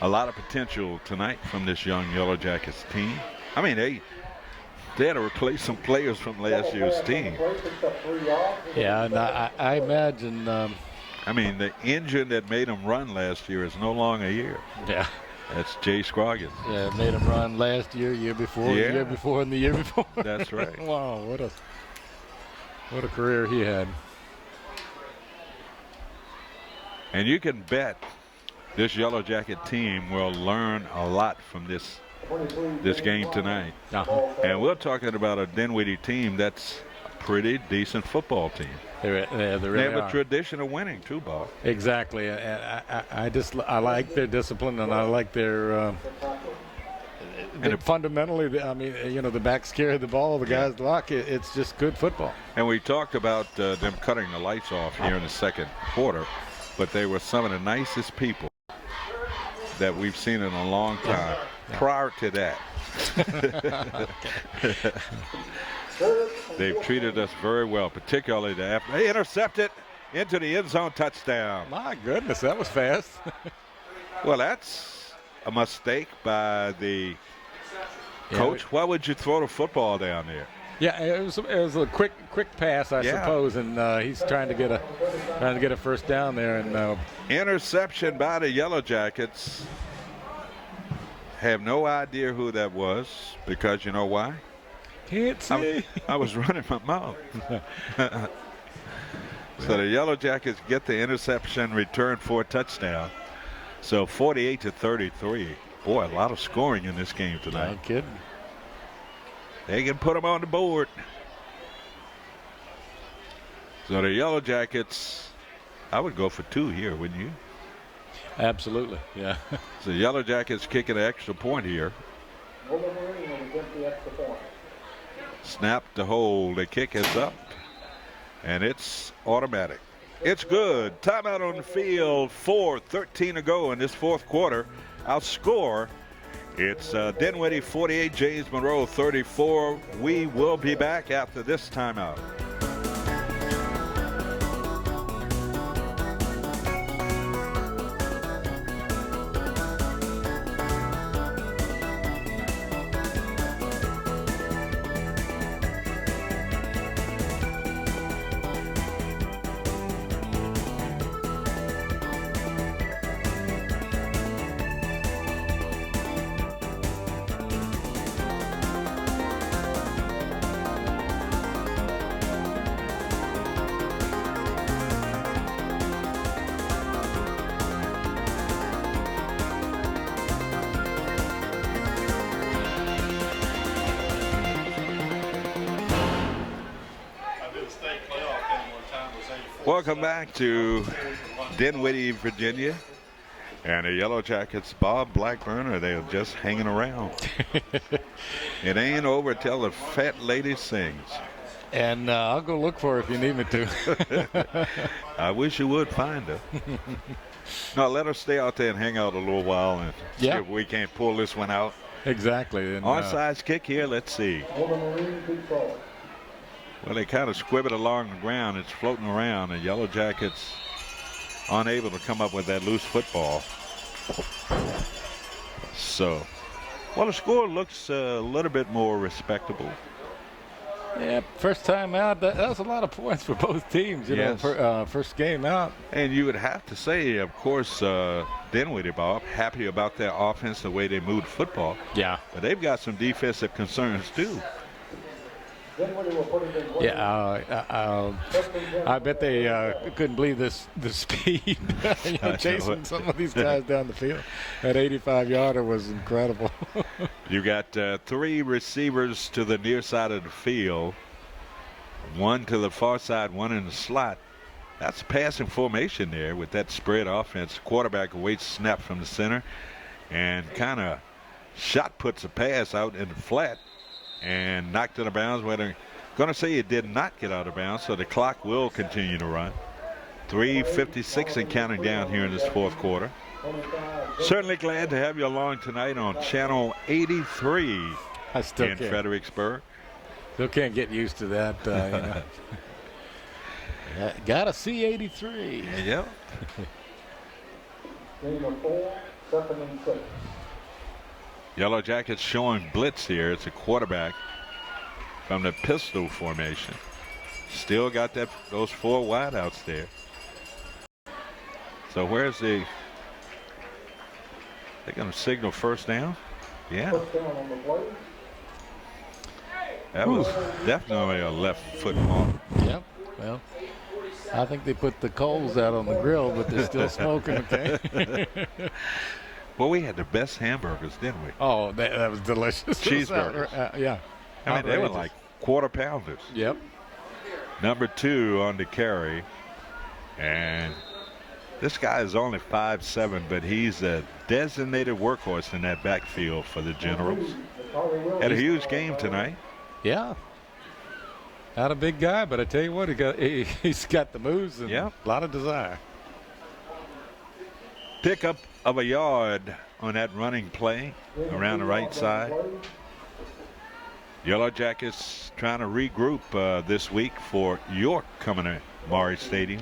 a lot of potential tonight from this young Yellow Jackets team. I mean, they had to replace some players from last year's team. Yeah, and I imagine. I mean, the engine that made them run last year is no longer here. Yeah. That's Jay Scroggins. Yeah, made him run last year, year before, Yeah. the year before, and the year before. That's right. Wow, what a career he had. And you can bet this Yellow Jacket team will learn a lot from this game tonight. Uh-huh. And we're talking about a Dinwiddie team that's a pretty decent football team. They really have are. a tradition of winning too, Bob. Exactly, and I like their discipline, and I like their. Fundamentally, I mean, you know, the backs carry the ball, the guys block it. It's just good football. And we talked about them cutting the lights off here in the 2nd quarter, but they were some of the nicest people that we've seen in a long time. Prior to that, they've treated us very well, particularly after they intercepted into the end zone touchdown. My goodness, that was fast. Well, that's a mistake by the coach. Why would you throw the football down there? Yeah, it was a quick pass, I suppose, and he's trying to get a first down there. And interception by the Yellow Jackets. Have no idea who that was, because you know why? Can't see. I was running my mouth. So the Yellow Jackets get the interception, return for a touchdown. So 48-33. Boy, a lot of scoring in this game tonight. No kidding. They can put them on the board. So the Yellow Jackets, I would go for 2 here, wouldn't you? Absolutely, yeah. So Yellow Jackets kicking an extra point here. Snap to hold. The kick is up, and it's automatic. It's good. Timeout on the field. 4:13 to go in this fourth quarter. Our score, it's Dinwiddie 48, James Monroe 34. We will be back after this timeout. Welcome back to Dinwiddie, Virginia. And the Yellow Jackets, Bob Blackburn, are they just hanging around? It ain't over till the fat lady sings. And I'll go look for her if you need me to. I wish you would find her. No, let her stay out there and hang out a little while and see if we can't pull this one out. Exactly. And, onside kick here, let's see. Well, they kind of squib it along the ground. It's floating around. The Yellow Jackets unable to come up with that loose football. So, well, the score looks a little bit more respectable. Yeah, first time out, that was a lot of points for both teams, you know, first game out. And you would have to say, of course, Dinwiddie, Bob, happy about their offense, the way they moved football. Yeah. But they've got some defensive concerns, too. Yeah, I bet they couldn't believe the speed. You know, chasing some of these guys down the field. That 85-yarder was incredible. You got 3 receivers to the near side of the field, 1 to the far side, 1 in the slot. That's passing formation there with that spread offense. Quarterback awaits snap from the center and kind of shot puts a pass out in the flat and knocked it out of bounds. Well, they're going to say it did not get out of bounds, so the clock will continue to run. 3:56 and counting down here in this fourth quarter. Certainly glad to have you along tonight on Channel 83 in Fredericksburg. Still can't get used to that. You know. Gotta see 83. Yep. Yellow Jackets showing blitz here. It's a quarterback from the pistol formation. Still got those 4 wideouts there. So where's they're going to signal first down? Yeah. That was definitely a left foot ball. Yep. Well, I think they put the coals out on the grill, but they're still smoking, okay? Well, we had the best hamburgers, didn't we? Oh, that was delicious. Cheeseburgers. Yeah. I mean, they were like quarter pounders. Yep. Number 2 on the carry. And this guy is only 5'7", but he's a designated workhorse in that backfield for the Generals. Had a huge game tonight. Yeah. Not a big guy, but I tell you what, he's got the moves and a lot of desire. Pickup of a yard on that running play around the right side. Yellow Jackets trying to regroup this week for York coming to Maury Stadium.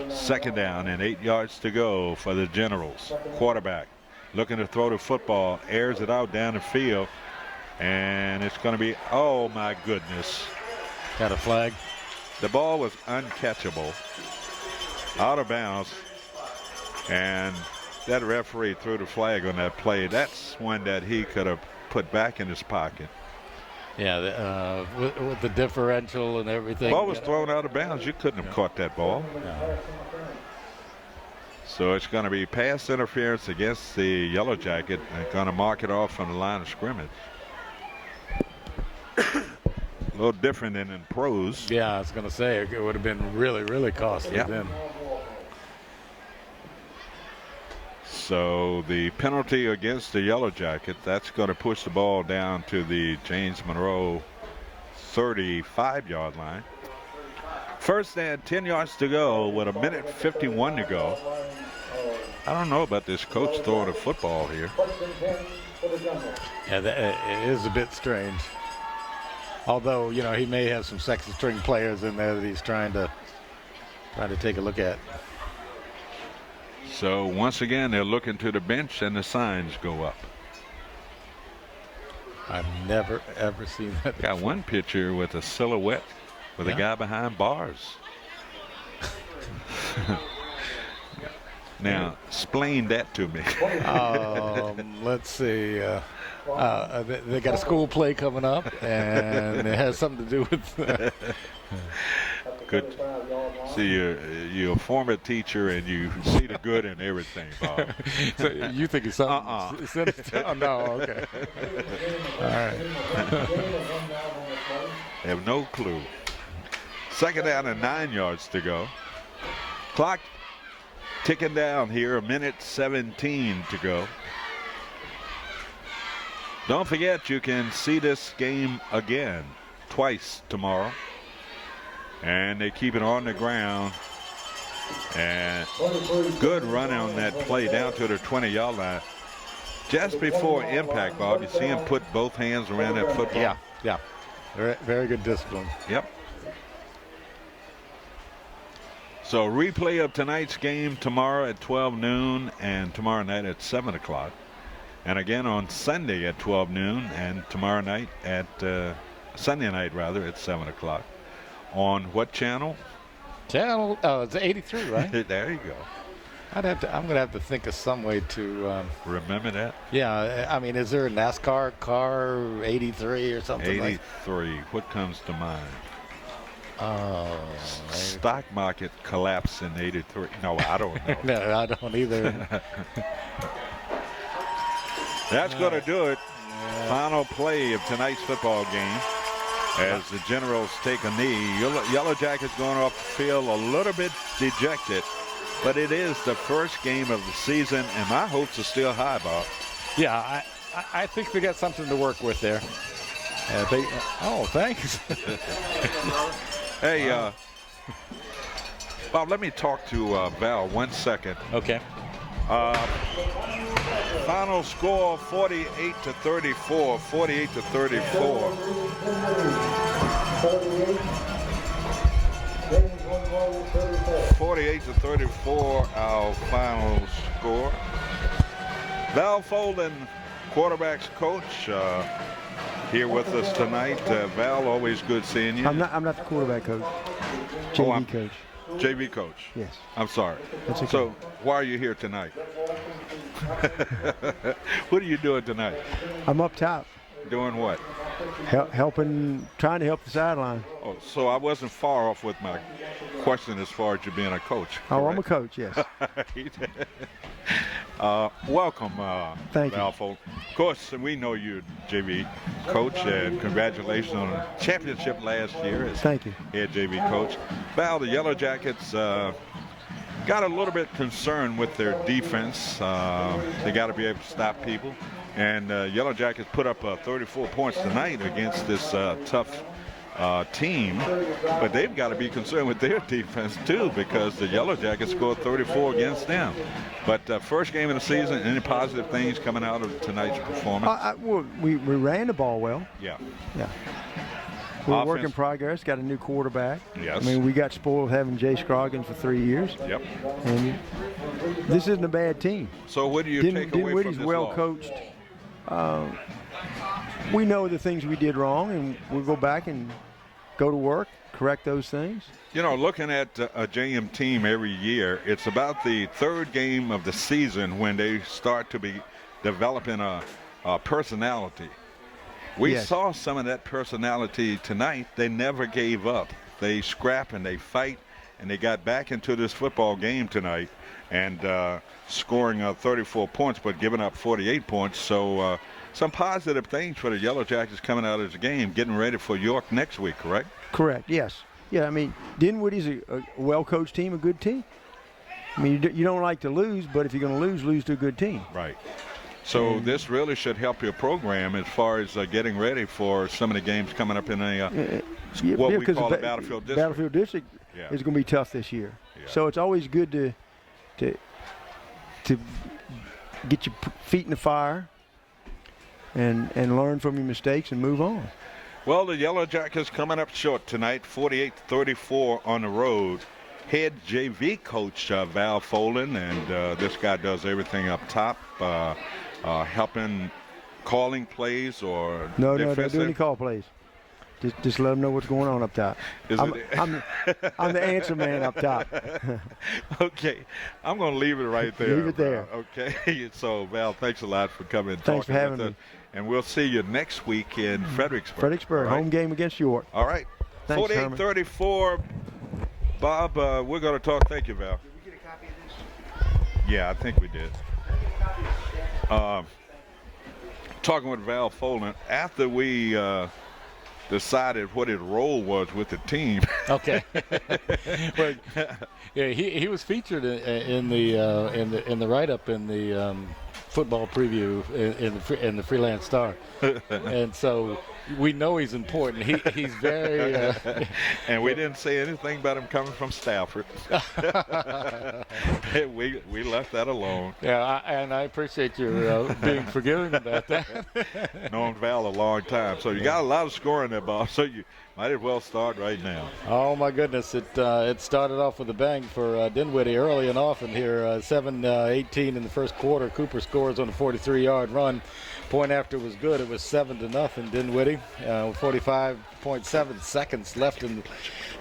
Second down and 8 yards to go for the Generals. Quarterback looking to throw the football, airs it out down the field. And it's going to be, oh my goodness. Got a flag. The ball was uncatchable, out of bounds, and that referee threw the flag on that play. That's one that he could have put back in his pocket. Yeah, with the differential and everything. Ball was thrown out of bounds. You couldn't have caught that ball. Yeah. So it's going to be pass interference against the Yellow Jacket and going to mark it off from the line of scrimmage. A little different than in pros. Yeah, I was going to say it would have been really, really costly then. So the penalty against the Yellow Jacket, that's going to push the ball down to the James Monroe 35-yard line. First and 10 yards to go with 1:51 to go. I don't know about this coach throwing a football here. Yeah, it is a bit strange. Although, you know, he may have some second string players in there that he's trying to take a look at. So once again, they're looking to the bench and the signs go up. I've never, ever seen that before. Got one picture with a silhouette with a guy behind bars. Now, explain that to me. Let's see. They got a school play coming up, and it has something to do with. Good. See, you're a former teacher, and you see the good in everything, Bob. So you think it's something? Oh, no, okay. All right. Have no clue. Second down and 9 yards to go. Clock ticking down here, 1:17 to go. Don't forget, you can see this game again twice tomorrow. And they keep it on the ground. And good run on that play down to the 20-yard line. Just before impact, Bob, you see him put both hands around that football. Yeah. Very, very good discipline. Yep. So replay of tonight's game tomorrow at 12 noon and tomorrow night at 7 o'clock. And again on Sunday at 12 noon and tomorrow night at Sunday night rather at 7 o'clock. On what channel? It's 83, right? There you go. I'm gonna have to think of some way to remember that. Yeah, I mean, is there a NASCAR car 83 or something? 83. What comes to mind? Oh, stock market collapse in 83. No, I don't know. No, I don't either. That's going to do it. Yeah. Final play of tonight's football game. As the Generals take a knee, Yellow Jackets going off the field a little bit dejected, but it is the first game of the season, and my hopes are still high, Bob. Yeah, I think they got something to work with there. Thanks. Hey, Bob, let me talk to Val 1 second. Okay. Final score 48-34. 48-34. 48-34, our final score. Val Folden, quarterback's coach, here with us tonight. Val, always good seeing you. I'm not the quarterback coach. JV coach. JV coach. Yes. I'm sorry. That's okay. So why are you here tonight? What are you doing tonight? I'm up top. Doing what? Trying to help the sideline. Oh, so I wasn't far off with my question as far as you being a coach. Oh, I'm a coach, yes. Welcome, Thank Val you. Folden. Of course, we know you're JV coach, and congratulations on a championship last year as Thank you. head JV coach. Val, the Yellow Jackets got a little bit concerned with their defense. They got to be able to stop people. And Yellow Jackets put up 34 points tonight against this tough team. But they've got to be concerned with their defense, too, because the Yellow Jackets scored 34 against them. But first game of the season, any positive things coming out of tonight's performance? We ran the ball well. Yeah. We're a work in progress. Got a new quarterback. Yes. I mean, we got spoiled having Jay Scroggins for 3 years. Yep. And this isn't a bad team. So what do you take away from Dinwiddie's this well loss? coached. we know the things we did wrong, and we'll go back and go to work, correct those things. You know, looking at a JM team every year, it's about the third game of the season when they start to be developing a personality. We Yes. saw some of that personality tonight. They never gave up. They scrap and they fight, and they got back into this football game tonight and scoring 34 points but giving up 48 points. So some positive things for the Yellow Jackets coming out of this game, getting ready for York next week, correct? Correct, yes. Yeah, I mean, Dinwiddie's a well-coached team, a good team. I mean, you don't like to lose, but if you're going to lose to a good team. Right. So this really should help your program as far as getting ready for some of the games coming up in what we call the Battlefield District. Battlefield District Yeah. is going to be tough this year. Yeah. So it's always good to get your feet in the fire and learn from your mistakes and move on. Well, the Yellow Jackets coming up short tonight, 48-34 on the road. Head JV coach Val Folin, and this guy does everything up top, helping calling plays or No, defensive. don't do any call plays. Just let them know what's going on up top. I'm the answer man up top. Okay, I'm going to leave it right there. Leave it there. Okay, so Val, thanks a lot for coming and Thanks for talking having with me. us. And we'll see you next week in Fredericksburg. Fredericksburg, All right? home game against York. All right. Thanks, Herman. 48-34. Bob, we're going to talk. Thank you, Val. Did we get a copy of this? Yeah, I think we did. Talking with Val Folin, after we decided what his role was with the team. Okay. Well, yeah, he was featured in the write-up in the football preview in the Freelance Star, and so we know he's important. He's very. And we didn't say anything about him coming from Stafford. we left that alone. Yeah, and I appreciate your being forgiving about that. Known Val a long time, so you got a lot of scoring there, Bob. So you might as well start right now. Oh my goodness! It started off with a bang for Dinwiddie early and often here. 7-18 in the first quarter. Cooper scores on a 43-yard run. Point after was good. It was 7-0 Dinwiddie. 45.7 seconds left in the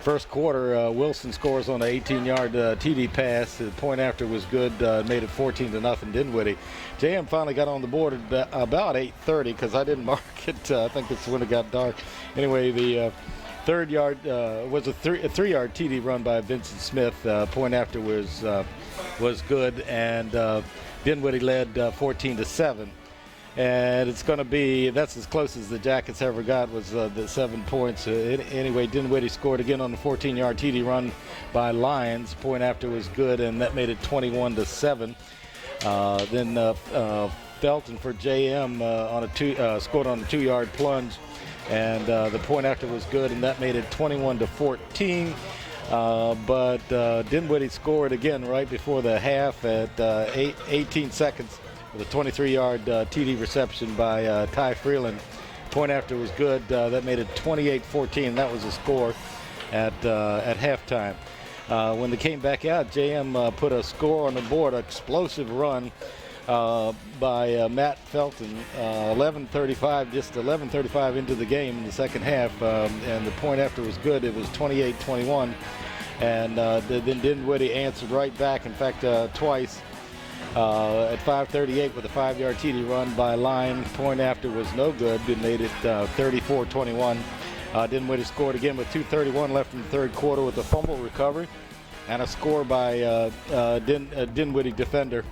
first quarter. Wilson scores on an 18-yard TD pass. The point after was good. Made it 14-0 Dinwiddie. JM finally got on the board at about 8:30 because I didn't mark it. I think it's when it got dark. Anyway, the third yard was a three-yard TD run by Vincent Smith. Point after was good, and Dinwiddie led 14-7. And it's going to be, that's as close as the Jackets ever got, was the 7 points. Anyway, Dinwiddie scored again on the 14-yard TD run by Lyons. Point after was good, and that made it 21-7. Then Felton for JM scored on a 2-yard plunge, and the point after was good, and that made it 21-14. But Dinwiddie scored again right before the half at 18 seconds with a 23-yard TD reception by Ty Freeland. Point after was good. That made it 28-14. That was the score at halftime. When they came back out, JM put a score on the board, an explosive run by Matt Felton, 11:35, just 11:35 into the game in the second half, and the point after was good. It was 28-21, and then Dinwiddie answered right back, in fact, twice. At 5:38 with a 5-yard TD run by Lyons. Point after was no good. It made it 34-21. Dinwiddie scored again with 2:31 left in the third quarter with a fumble recovery and a score by Dinwiddie defender.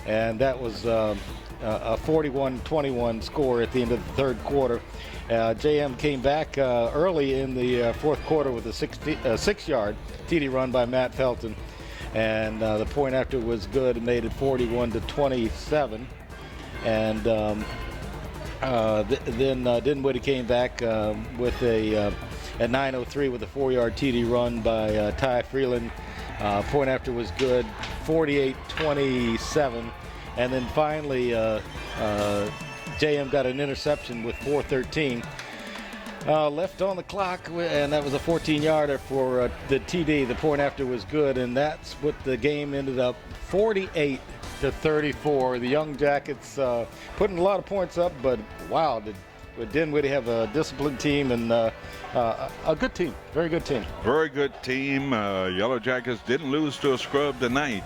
And that was a 41-21 score at the end of the third quarter. JM came back early in the fourth quarter with a 6-yard TD run by Matt Felton. And the point after was good and made it 41-27. And then Dinwiddie came back with at 9:03 with a 4-yard TD run by Ty Freeland. Point after was good, 48-27. And then finally, JM got an interception with 4:13. Left on the clock, and that was a 14-yarder for the TD. The point after was good, and that's what the game ended up 48-34. The Young Jackets putting a lot of points up, but wow, did Dinwiddie have a disciplined team and a good team, very good team. Very good team. Yellow Jackets didn't lose to a scrub tonight.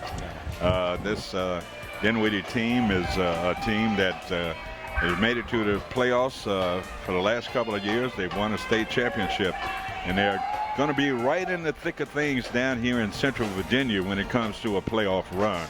This Dinwiddie team is a team that has made it to the playoffs for the last couple of years. They've won a state championship, and they're going to be right in the thick of things down here in Central Virginia when it comes to a playoff run.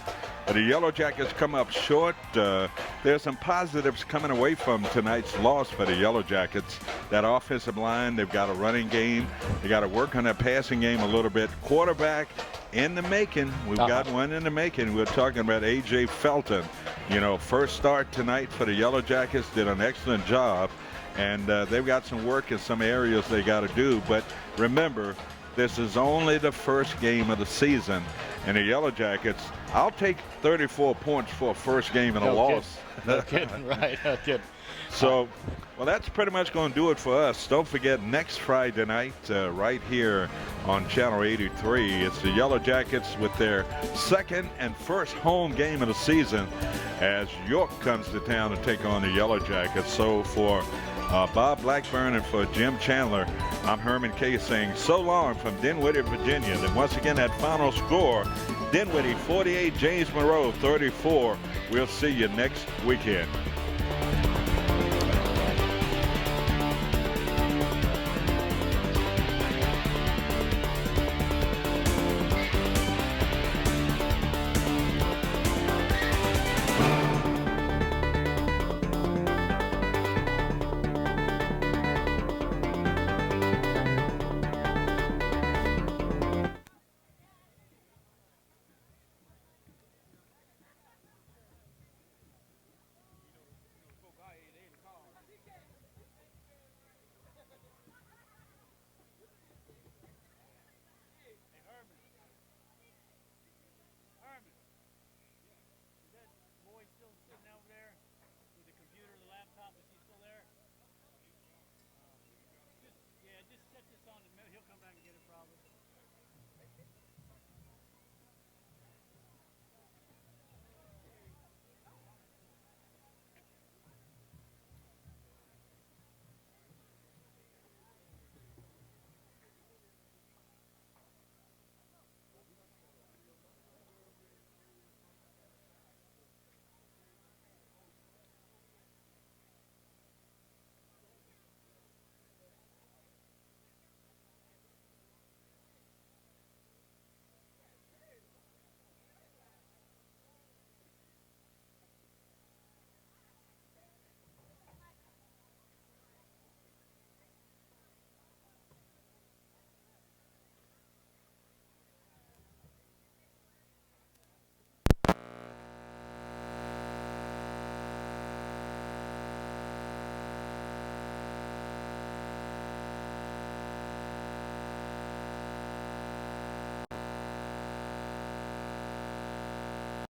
The Yellow Jackets come up short. There's some positives coming away from tonight's loss for the Yellow Jackets. That offensive line, they've got a running game. They got to work on that passing game a little bit. Quarterback in the making. We've got one in the making. We're talking about A.J. Felton. You know, first start tonight for the Yellow Jackets. Did an excellent job. And they've got some work in some areas they got to do. But remember, this is only the first game of the season. And the Yellow Jackets, I'll take 34 points for a first game and a loss. No kidding, right? No kidding. So, well, that's pretty much going to do it for us. Don't forget, next Friday night, right here on Channel 83, it's the Yellow Jackets with their second and first home game of the season as York comes to town to take on the Yellow Jackets. So for Bob Blackburn and for Jim Chandler, I'm Herman Kay saying so long from Dinwiddie, Virginia. And once again, that final score, Dinwiddie 48, James Monroe 34. We'll see you next weekend.